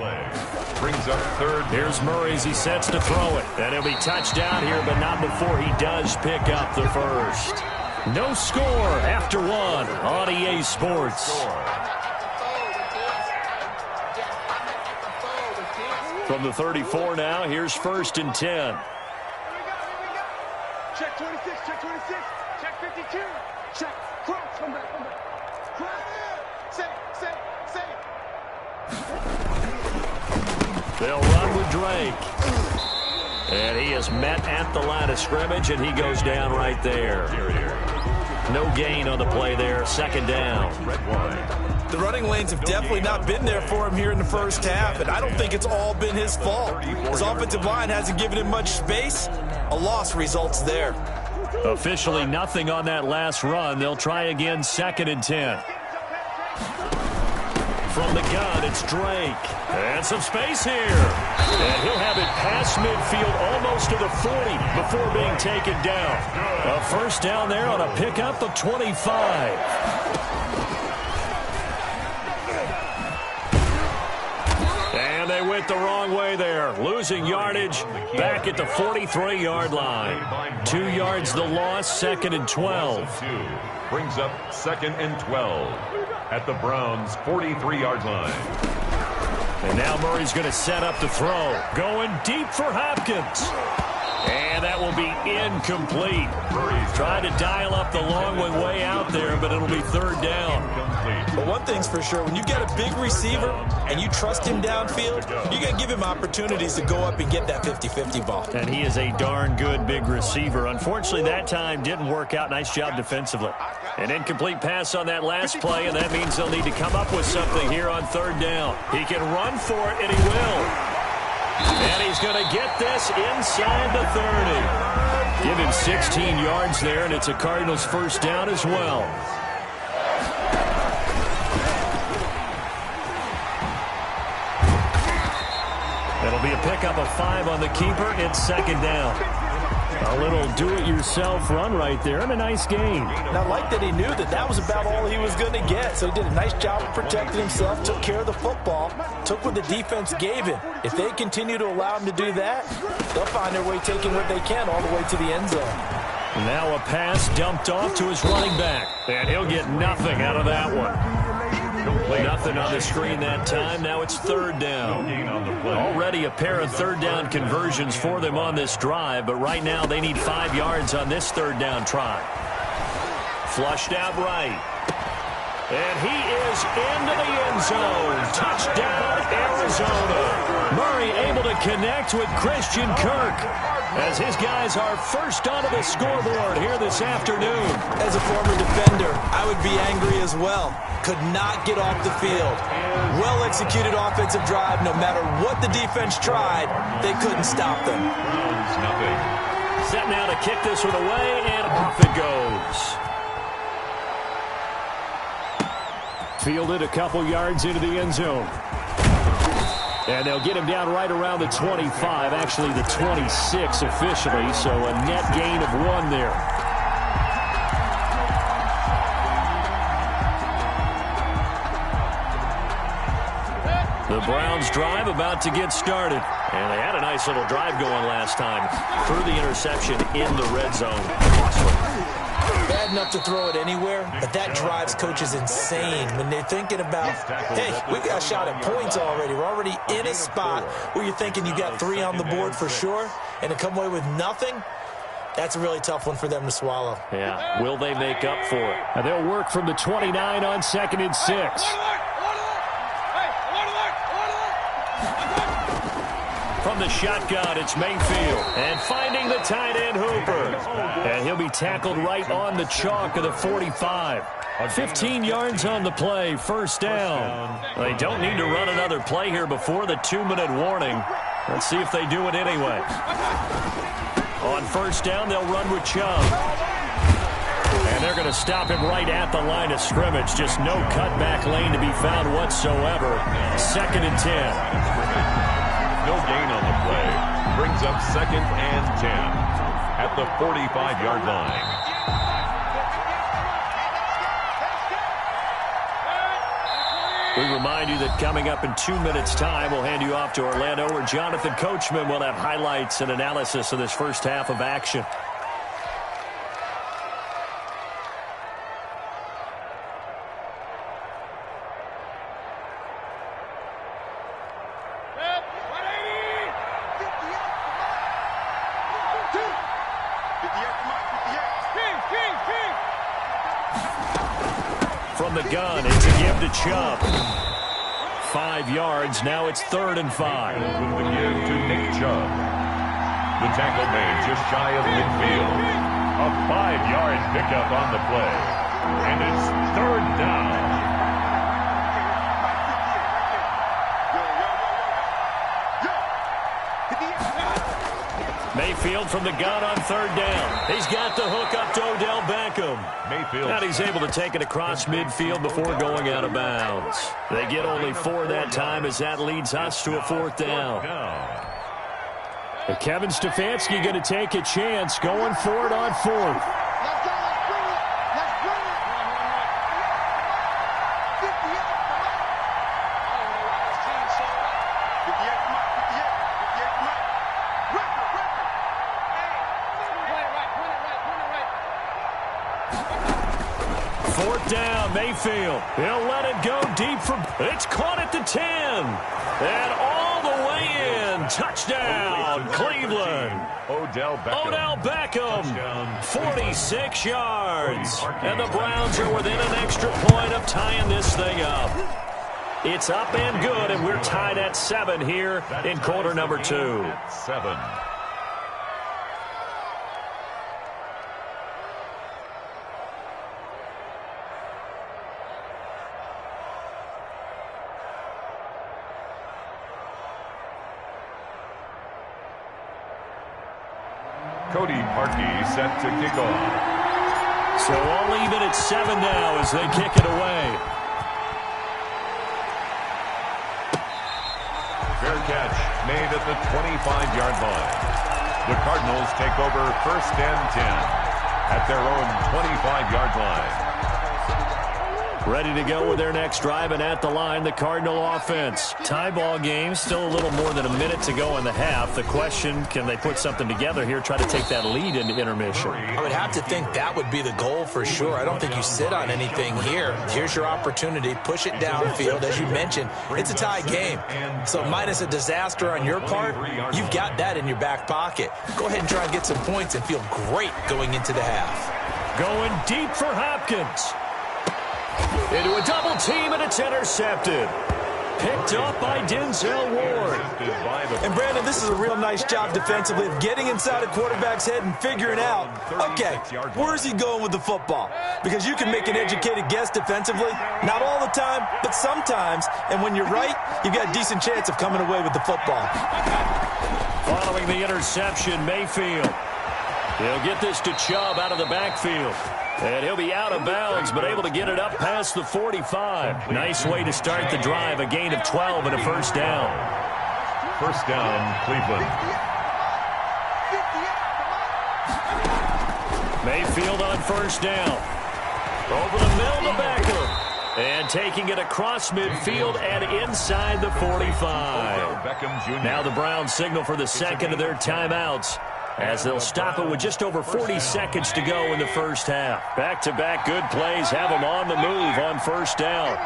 Brings up third. Here's Murray as he sets to throw it. And he'll be touchdown here, but not before he does pick up the first. No score after one on EA Sports. From the 34 now, here's 1st and 10. Check 26, check 26, check 52, check, cross, come back, cross, say. They'll run with Drake. And he is met at the line of scrimmage, and he goes down right there. No gain on the play there, second down. The running lanes have definitely not been there for him here in the first half, and I don't think it's all been his fault. His offensive line hasn't given him much space. A loss results there. Officially nothing on that last run. They'll try again, 2nd and 10. From the gun, it's Drake. And some space here. And he'll have it past midfield almost to the 40 before being taken down. A first down there on a pickup of 25. And they went the wrong way there. Losing yardage back at the 43-yard line. 2 yards the loss, 2nd and 12. Brings up 2nd and 12 at the Browns' 43-yard line. And now Murray's going to set up to throw. Going deep for Hopkins. And that will be incomplete. Trying to dial up the long one way out there, but it'll be third down. But one thing's for sure, when you get a big receiver and you trust him downfield, you got to give him opportunities to go up and get that 50-50 ball. And he is a darn good big receiver. Unfortunately, that time didn't work out. Nice job defensively. An incomplete pass on that last play, and that means they'll need to come up with something here on third down. He can run for it, and he will. And he's going to get this inside the 30. Give him 16 yards there, and it's a Cardinals first down as well. It'll be a pickup of 5 on the keeper. It's second down. A little do-it-yourself run right there, and a nice gain. And I like that he knew that that was about all he was going to get. So he did a nice job of protecting himself, took care of the football, took what the defense gave him. If they continue to allow him to do that, they'll find their way taking what they can all the way to the end zone. Now a pass dumped off to his running back. And he'll get nothing out of that one. Nothing on the screen that time. Now it's third down. Already a pair of third down conversions for them on this drive, but right now they need 5 yards on this third down try. Flushed out right. And he is into the end zone. Touchdown, Arizona. Murray able to connect with Christian Kirk as his guys are first onto the scoreboard here this afternoon. As a former defender, I would be angry as well. Could not get off the field. Well-executed offensive drive. No matter what the defense tried, they couldn't stop them. Set now to kick this one away, and off it goes. Fielded a couple yards into the end zone. And they'll get him down right around the 25, actually the 26 officially, so a net gain of 1 there. The Browns drive about to get started. And they had a nice little drive going last time. Threw the interception in the red zone. Bad enough to throw it anywhere, but that drives coaches insane when they're thinking about, hey, we got a shot at points already. We're already in a spot where you're thinking you got 3 on the board for sure, and to come away with nothing, that's a really tough one for them to swallow. Yeah, will they make up for it? And they'll work from the 29 on 2nd and 6. From the shotgun, it's Mayfield. And finding the tight end, Hooper. And he'll be tackled right on the chalk of the 45. 15 yards on the play, first down. They don't need to run another play here before the 2-minute warning. Let's see if they do it anyway. On first down, they'll run with Chubb. And they're going to stop him right at the line of scrimmage. Just no cutback lane to be found whatsoever. 2nd and 10. No gain on the play. Brings up 2nd and 10 at the 45-yard line. We remind you that coming up in 2 minutes' time, we'll hand you off to Orlando, where Jonathan Coachman will have highlights and analysis of this first half of action. From the gun, it's a give to Chubb. 5 yards, now it's 3rd and 5. With the give to Nick Chubb. The tackle made just shy of midfield. A 5-yard pickup on the play. And it's 3rd down. Mayfield from the gun on 3rd down. He's got the hook up to Odell Beckham. Mayfield. And he's able to take it across midfield before going out of bounds. They get only 4 that time as that leads us to a 4th down. And Kevin Stefanski going to take a chance going for it on 4th. Down, Mayfield. He'll let it go deep from... It's caught at the 10. And all the way in. Touchdown, Cleveland. Odell Beckham. 46 yards. And the Browns are within an extra point of tying this thing up. It's up and good, and we're tied at 7 here in quarter number 2. 7. Cody Parkey set to kick off. So all even at 7 now as they kick it away. Fair catch made at the 25-yard line. The Cardinals take over 1st and 10 at their own 25-yard line. Ready to go with their next drive, and at the line, the Cardinal offense. Tie ball game, still a little more than a minute to go in the half. The question, can they put something together here, try to take that lead into intermission? I would have to think that would be the goal for sure. I don't think you sit on anything here. Here's your opportunity. Push it downfield. As you mentioned, it's a tie game. So minus a disaster on your part, you've got that in your back pocket. Go ahead and try and get some points and feel great going into the half. Going deep for Hopkins. Into a double team, and it's intercepted. Picked up by Denzel Ward. And Brandon, this is a real nice job defensively of getting inside a quarterback's head and figuring out, okay, where's he going with the football? Because you can make an educated guess defensively, not all the time, but sometimes. And when you're right, you've got a decent chance of coming away with the football. Following the interception, Mayfield. He'll get this to Chubb out of the backfield. And he'll be out of bounds, but able to get it up past the 45. Nice way to start the drive. A gain of 12 and a 1st down. 1st down, Cleveland. Mayfield on 1st down. Over the middle to Beckham. And taking it across midfield and inside the 45. Now the Browns signal for the 2nd of their timeouts, as they'll stop it with just over 40 seconds to go in the first half. Back-to-back good plays have them on the move on 1st down.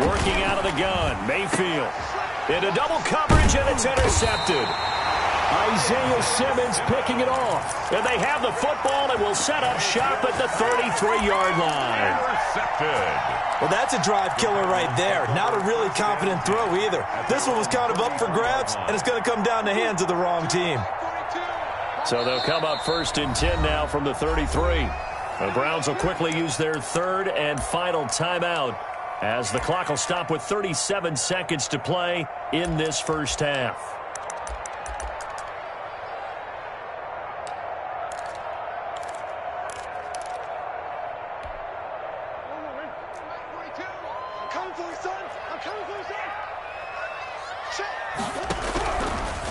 Working out of the gun, Mayfield. Into double coverage, and it's intercepted. Isaiah Simmons picking it off. And they have the football and will set up shop at the 33-yard line. Intercepted. Well, that's a drive killer right there. Not a really confident throw either. This one was kind of up for grabs, and it's going to come down the hands of the wrong team. So they'll come up 1st and 10 now from the 33. The Browns will quickly use their 3rd and final timeout as the clock will stop with 37 seconds to play in this first half.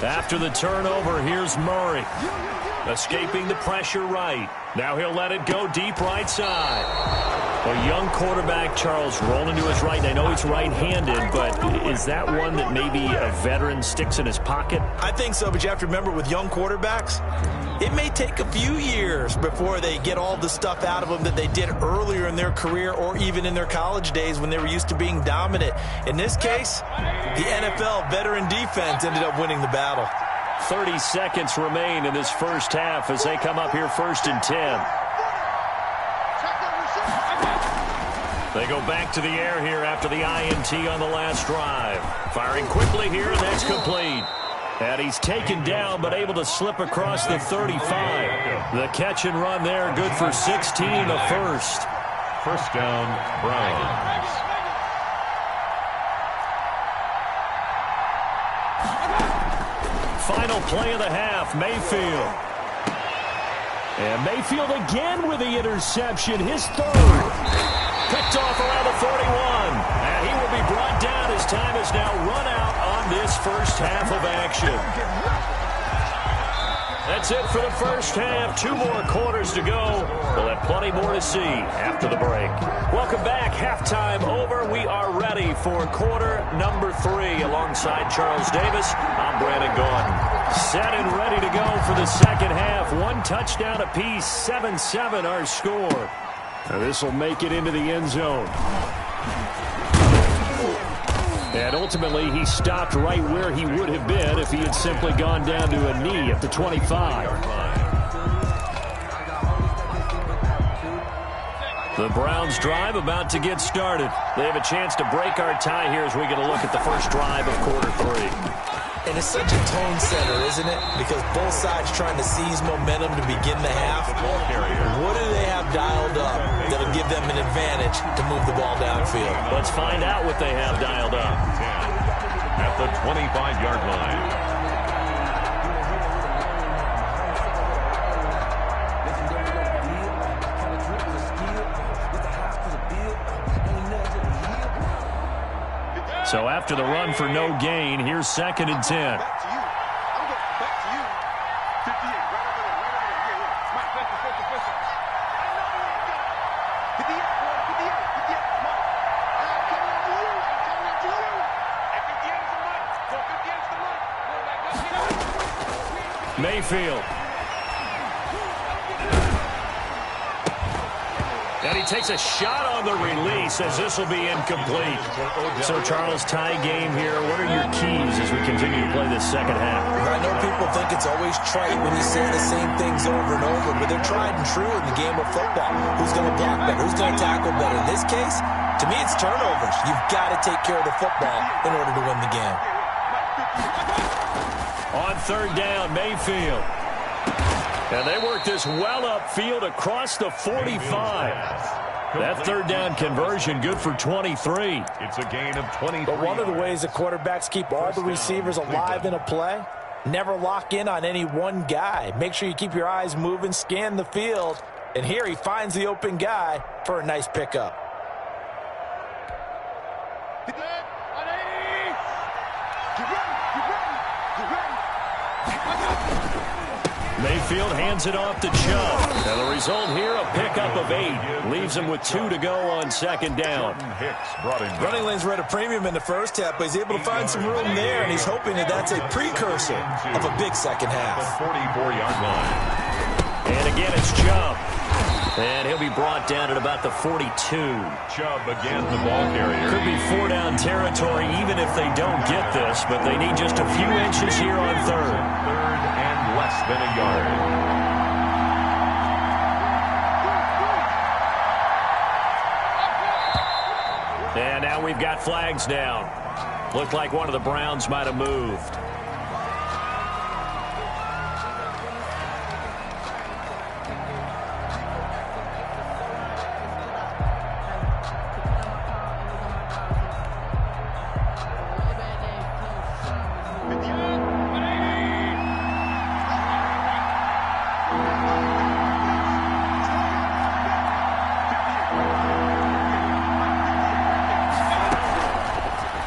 After the turnover, here's Murray. Escaping the pressure right. Now he'll let it go deep right side. A young quarterback, Charles, rolling to his right. And I know he's right-handed, but is that one that maybe a veteran sticks in his pocket? I think so, but you have to remember with young quarterbacks, it may take a few years before they get all the stuff out of them that they did earlier in their career or even in their college days when they were used to being dominant. In this case, the NFL veteran defense ended up winning the battle. 30 seconds remain in this first half as they come up here 1st and 10. They go back to the air here after the INT on the last drive. Firing quickly here, and that's complete. And he's taken down, but able to slip across the 35. The catch and run there, good for 16, a first. First down, Browns. Final play of the half, Mayfield. And Mayfield again with the interception, his third. Picked off around the 41. And he will be brought down as time is now run out on this first half of action. That's it for the first half. 2 more quarters to go. We'll have plenty more to see after the break. Welcome back. Halftime over. We are ready for quarter number 3. Alongside Charles Davis, I'm Brandon Gordon. Set and ready to go for the second half. 1 touchdown apiece. 7-7 our score. Now this will make it into the end zone. And ultimately, he stopped right where he would have been if he had simply gone down to a knee at the 25. The Browns drive about to get started. They have a chance to break our tie here as we get a look at the first drive of quarter 3. And it's such a tone setter, isn't it? Because both sides trying to seize momentum to begin the half. What do they have dialed up that'll give them an advantage to move the ball downfield? Let's find out what they have dialed up. At the 25-yard line. So after the run for no gain, here's 2nd and 10. Back to you. I'm going back to you. 58, right over there, yeah. Mike, listen. I know where I'm going. 58, boy, 58, Mike. And I'm coming to you. And 58 is the Mike. So 58 is the Mike. Mayfield. And he takes a shot on the release as this will be incomplete. So, Charles, tie game here. What are your keys as we continue to play this second half? I know people think it's always trite when you say the same things over and over, but they're tried and true in the game of football. Who's going to block better? Who's going to tackle better? In this case, to me, it's turnovers. You've got to take care of the football in order to win the game. On 3rd down, Mayfield. And they work this well upfield across the 45. That 3rd down conversion good for 23. It's a gain of 23. But one of the ways that quarterbacks keep all the receivers alive in a play, never lock in on any one guy. Make sure you keep your eyes moving, scan the field. And here he finds the open guy for a nice pickup. Mayfield hands it off to Chubb. And the result here, a pickup of 8. Leaves him with 2 to go on 2nd down. Running lanes were at a premium in the first half, but he's able to find some room there, and he's hoping that that's a precursor of a big second half. 44-yard line. And again, it's Chubb. And he'll be brought down at about the 42. Chubb again, the ball carrier. Could be 4-down territory even if they don't get this, but they need just a few inches here on 3rd. 3rd and less than a yard. And now we've got flags down. Looked like one of the Browns might have moved.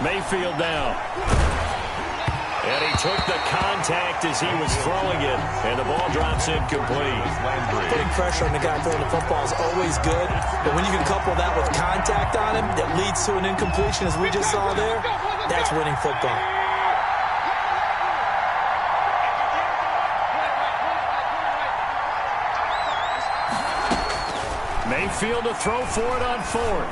Mayfield down. And he took the contact as he was throwing it, and the ball drops incomplete. Putting pressure on the guy throwing the football is always good, but when you can couple that with contact on him that leads to an incompletion, as we just saw there, that's winning football. Mayfield to throw for it on fourth.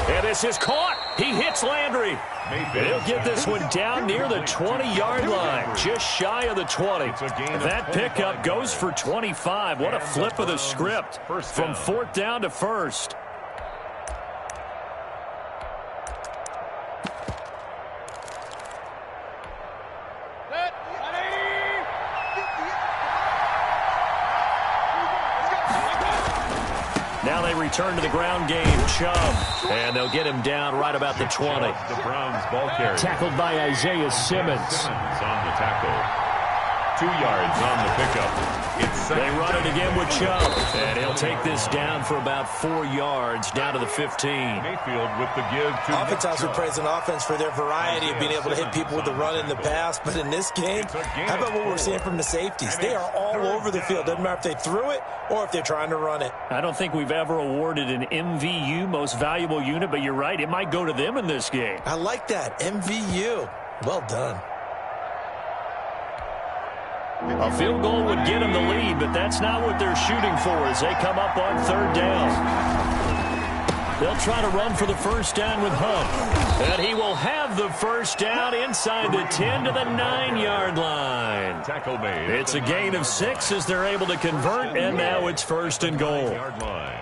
And this is caught. He hits Landry. He'll get this one down near the 20-yard line, just shy of the 20. That pickup goes for 25. What a flip of the script from fourth down to first. Now they return to the ground game. Chubb. And they'll get him down right about the 20. The Browns ball carrier. Tackled by Isaiah Simmons. On the tackle. 2 yards on the pickup. They run it again with Chubb. And he'll take this down for about 4 yards, down to the 15. Mayfield with the give to Offense also praise an offense for their variety of being able to hit people with the run in the pass. But in this game, how about what we're seeing from the safeties? They are all over the field. Doesn't matter if they threw it or if they're trying to run it. I don't think we've ever awarded an MVU, most valuable unit, but you're right. It might go to them in this game. I like that. MVU. Well done. A field goal would get them the lead, but that's not what they're shooting for as they come up on third down. They'll try to run for the first down with Hunt. And he will have the first down inside the 10 to the 9-yard line. Tackle made. It's a gain of 6 as they're able to convert, and now it's first and goal. Yard line.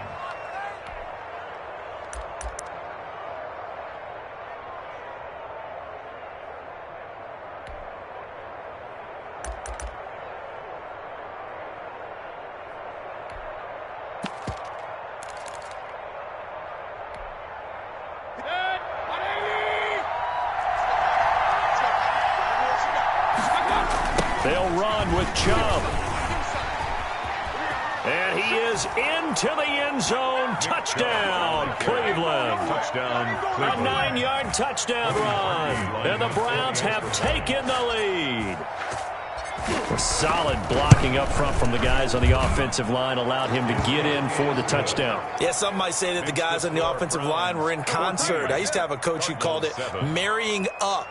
They'll run with Chubb. And he is into the end zone. Touchdown, Cleveland. Touchdown, A Cleveland. 9-yard touchdown run. And the Browns have taken the lead. A solid blocking up front from the guys on the offensive line allowed him to get in for the touchdown. Yeah, some might say that the guys on the offensive line were in concert. I used to have a coach who called it marrying up.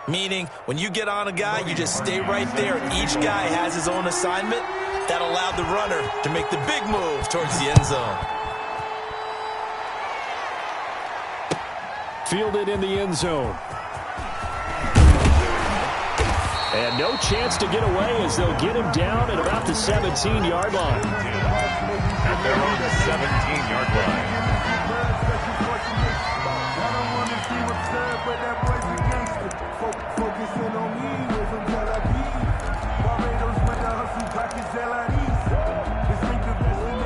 Meaning, when you get on a guy, you just stay right there. Each guy has his own assignment. That allowed the runner to make the big move towards the end zone. Fielded in the end zone. And no chance to get away as they'll get him down at about the 17-yard line. And they're on the 17-yard line.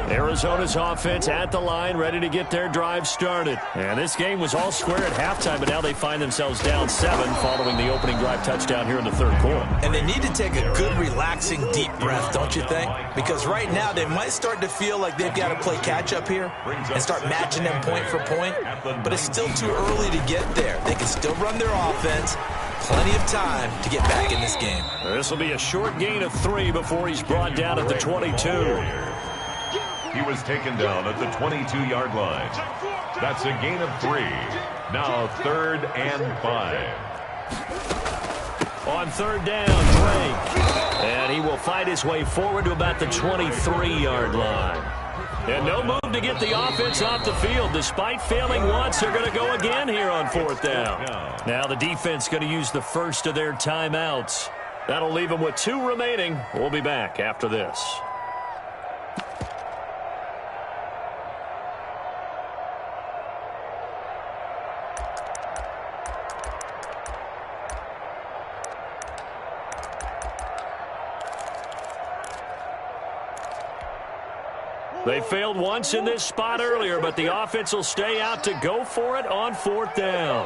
Arizona's offense at the line, ready to get their drive started. And this game was all square at halftime, but now they find themselves down 7 following the opening drive touchdown here in the third quarter. And they need to take a good, relaxing, deep breath, don't you think? Because right now they might start to feel like they've got to play catch-up here and start matching them point for point. But it's still too early to get there. They can still run their offense. Plenty of time to get back in this game. This will be a short gain of 3 before he's brought down at the 22. He was taken down at the 22-yard line. That's a gain of 3. Now 3rd and 5. On third down, Drake. And he will fight his way forward to about the 23-yard line. And no move to get the offense off the field. Despite failing once, they're going to go again here on fourth down. Now the defense going to use the first of their timeouts. That'll leave them with 2 remaining. We'll be back after this. They failed once in this spot earlier, but the offense will stay out to go for it on fourth down.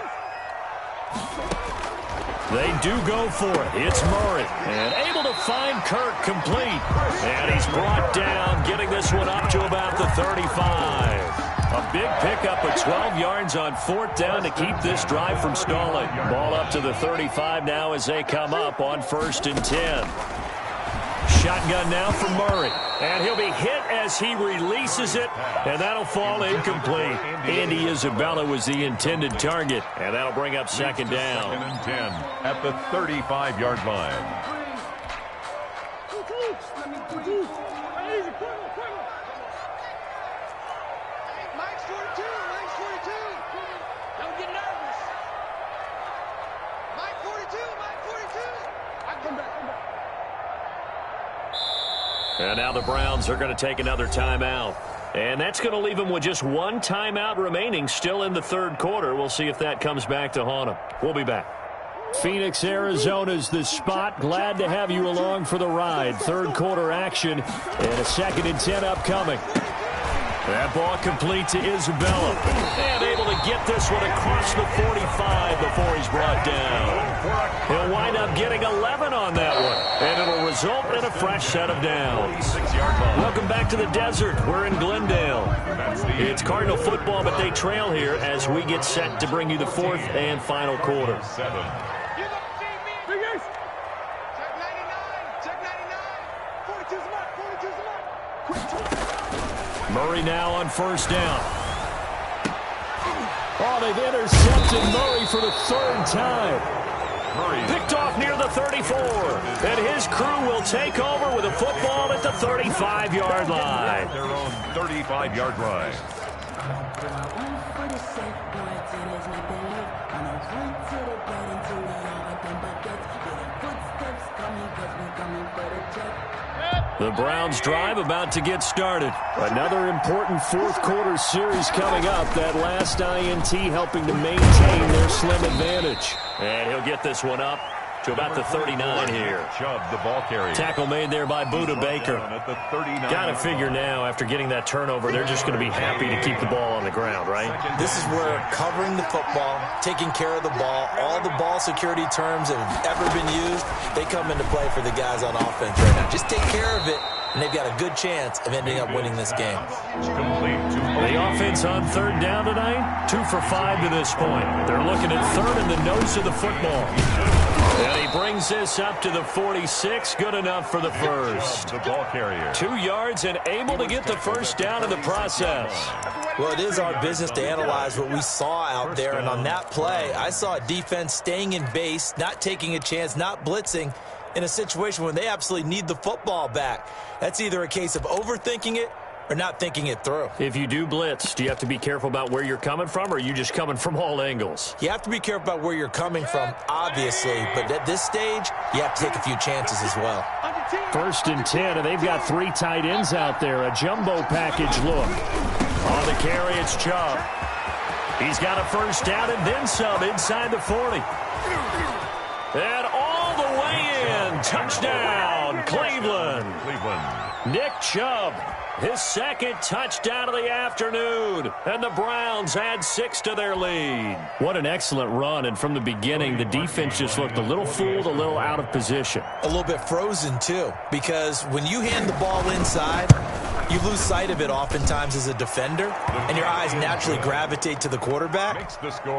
They do go for it. It's Murray. And able to find Kirk complete. And he's brought down, getting this one up to about the 35. A big pickup of 12 yards on 4th down to keep this drive from stalling. Ball up to the 35 now as they come up on 1st and 10. Shotgun now for Murray. And he'll be hit as he releases it, and that'll fall incomplete. Andy Isabella was the intended target, and that'll bring up 2nd down. 2nd and 10 at the 35-yard line. Mike's 42. Mike's 42. Don't get nervous. Mike 42. Mike 42. I come back. And now the Browns are going to take another timeout. And that's going to leave them with just one timeout remaining still in the 3rd quarter. We'll see if that comes back to haunt them. We'll be back. Phoenix, Arizona's the spot. Glad to have you along for the ride. 3rd quarter action and a 2nd and 10 upcoming. That ball complete to Isabella. And able to get this one across the 45 before he's brought down. He'll wind up getting 11 on that one. And it'll result in a fresh set of downs. Welcome back to the desert. We're in Glendale. It's Cardinal football, but they trail here as we get set to bring you the 4th and final quarter. Check 99. Check 99. 42's the mark. 42's the mark. Murray now on 1st down. Oh, they've intercepted Murray for the 3rd time. Picked off near the 34. And his crew will take over with a football at the 35-yard line. Their own 35-yard line. The Browns drive about to get started. Another important 4th quarter series coming up. That last INT helping to maintain their slim advantage. And he'll get this one up to about the 39 here. Chubb, the ball carrier. Tackle made there by Buda Baker. Got to figure now, after getting that turnover, they're just going to be happy to keep the ball on the ground, right? This is where covering the football, taking care of the ball, all the ball security terms that have ever been used, they come into play for the guys on offense right now. Just take care of it, and they've got a good chance of ending up winning this game. The offense on 3rd down tonight, 2 for 5 to this point. They're looking at 3rd in the nose of the football. And he brings this up to the 46. Good enough for the first. The ball carrier. 2 yards and able to get the 1st down in the process. Well, it is our business to analyze what we saw out there. And on that play, I saw a defense staying in base, not taking a chance, not blitzing in a situation where they absolutely need the football back. That's either a case of overthinking it or not thinking it through. If you do blitz, do you have to be careful about where you're coming from, or are you just coming from all angles? You have to be careful about where you're coming from, obviously, but at this stage, you have to take a few chances as well. 1st and 10, and they've got 3 tight ends out there. A jumbo package look. On the carry, it's Chubb. He's got a 1st down and then some inside the 40. And all the way in. Touchdown, Cleveland. Nick Chubb. His 2nd touchdown of the afternoon. And the Browns add 6 to their lead. What an excellent run. And from the beginning, the defense just looked a little fooled, a little out of position. A little bit frozen, too, because when you hand the ball inside, you lose sight of it oftentimes as a defender, and your eyes naturally gravitate to the quarterback.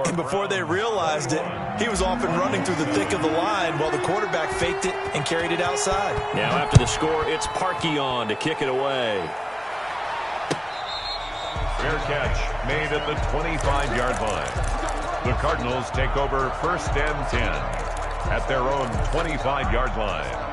And before they realized it, he was off and running through the thick of the line while the quarterback faked it and carried it outside. Now after the score, it's Parkey on to kick it away. Fair catch made at the 25-yard line. The Cardinals take over 1st and 10 at their own 25-yard line.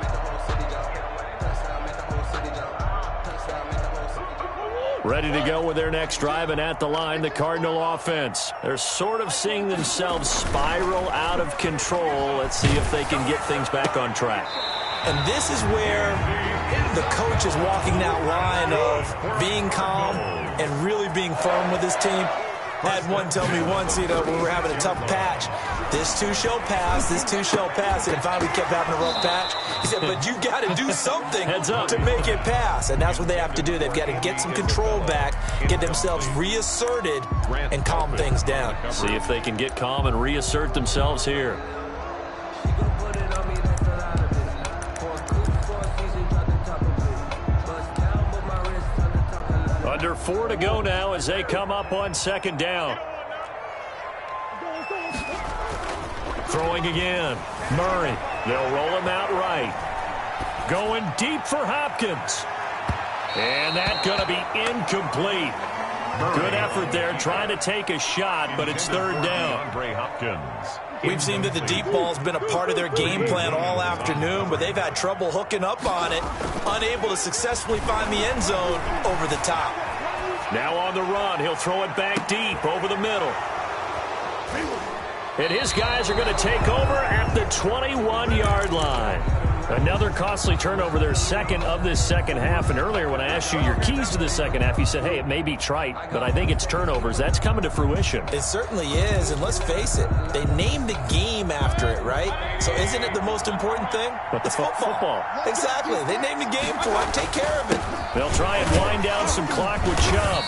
Ready to go with their next drive, and at the line, the Cardinal offense. They're sort of seeing themselves spiral out of control. Let's see if they can get things back on track. And this is where the coach is walking that line of being calm and really being firm with his team. I had one tell me once, when we were having a tough patch, this too shall pass, this too shall pass, and finally we kept having a rough patch. He said, but you got to do something to make it pass, and that's what they have to do. They've got to get some control back, get themselves reasserted, and calm things down. See if they can get calm and reassert themselves here. Under 4 to go now as they come up on second down. Throwing again. Murray. They'll roll him out right. Going deep for Hopkins. And that's going to be incomplete. Good effort there trying to take a shot, but it's third down. We've seen that the deep ball's been a part of their game plan all afternoon, but they've had trouble hooking up on it, unable to successfully find the end zone over the top. Now on the run, he'll throw it back deep over the middle. And his guys are going to take over at the 21-yard line. Another costly turnover, their second of this second half. And earlier when I asked you your keys to the second half, you said, hey, it may be trite, but I think it's turnovers. That's coming to fruition. It certainly is, and let's face it, they named the game after it, right? So isn't it the most important thing? But it's football. Exactly. They named the game for it. Take care of it. They'll try and wind down some clock with Chubb.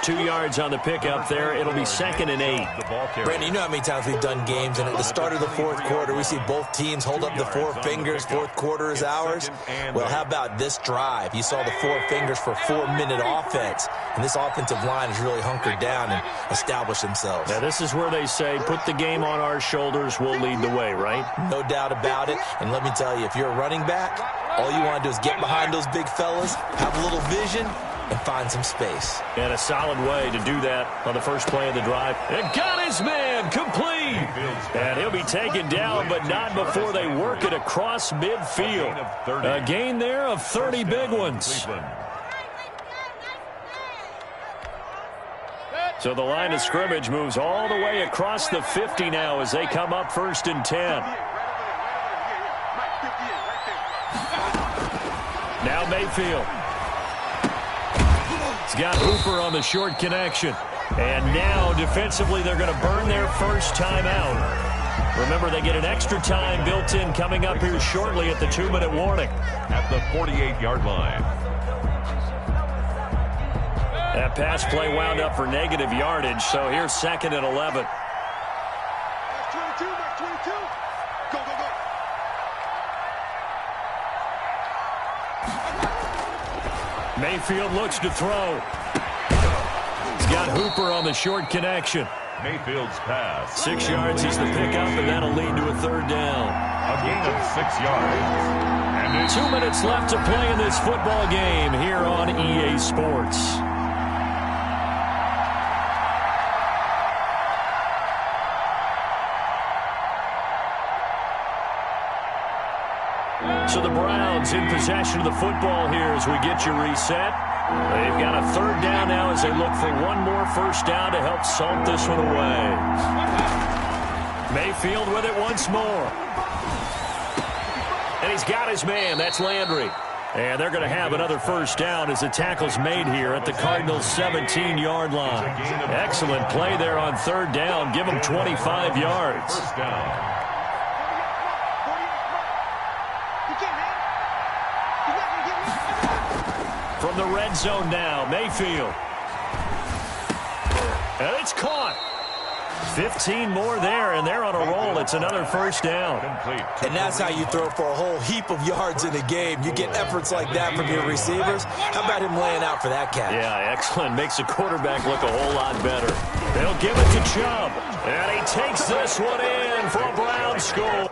2 yards on the pickup there. It'll be 2nd and 8. Brandon, you know how many times we've done games, and at the start of the fourth quarter, we see both teams hold up the 4 fingers. Fourth quarter is ours. Well, how about this drive? You saw the 4 fingers for 4-minute offense, and this offensive line has really hunkered down and established themselves. Now, this is where they say, put the game on our shoulders, we'll lead the way, right? No doubt about it. And let me tell you, if you're a running back, all you want to do is get behind those big fellas, have a little vision, and find some space. And a solid way to do that on the first play of the drive. And got his man complete. And he'll be taken down, but not before they work it across midfield. A gain there of 30 big ones. So the line of scrimmage moves all the way across the 50 now as they come up 1st and 10. Now Mayfield. He's got Hooper on the short connection. And now, defensively, they're going to burn their first time out. Remember, they get an extra time built in coming up here shortly at the 2-minute warning. At the 48-yard line. That pass play wound up for negative yardage, so here's 2nd and 11. 22, 22. Go, go, go. Mayfield looks to throw. He's got Hooper on the short connection. Mayfield's pass. 6 yards is the pickup, and that'll lead to a third down. A gain of 6 yards. And 2 minutes left to play in this football game here on EA Sports. So the Browns in possession of the football here as we get you reset. They've got a third down now as they look for one more first down to help salt this one away. Mayfield with it once more. And he's got his man. That's Landry. And they're going to have another first down as the tackle's made here at the Cardinals' 17-yard line. Excellent play there on third down. Give them 25 yards. first down. From the red zone now, Mayfield. And it's caught. 15 more there, and they're on a roll. It's another first down. And that's how you throw for a whole heap of yards in a game. You get efforts like that from your receivers. How about him laying out for that catch? Yeah, excellent. Makes the quarterback look a whole lot better. They'll give it to Chubb. And he takes this one in for a Brown score.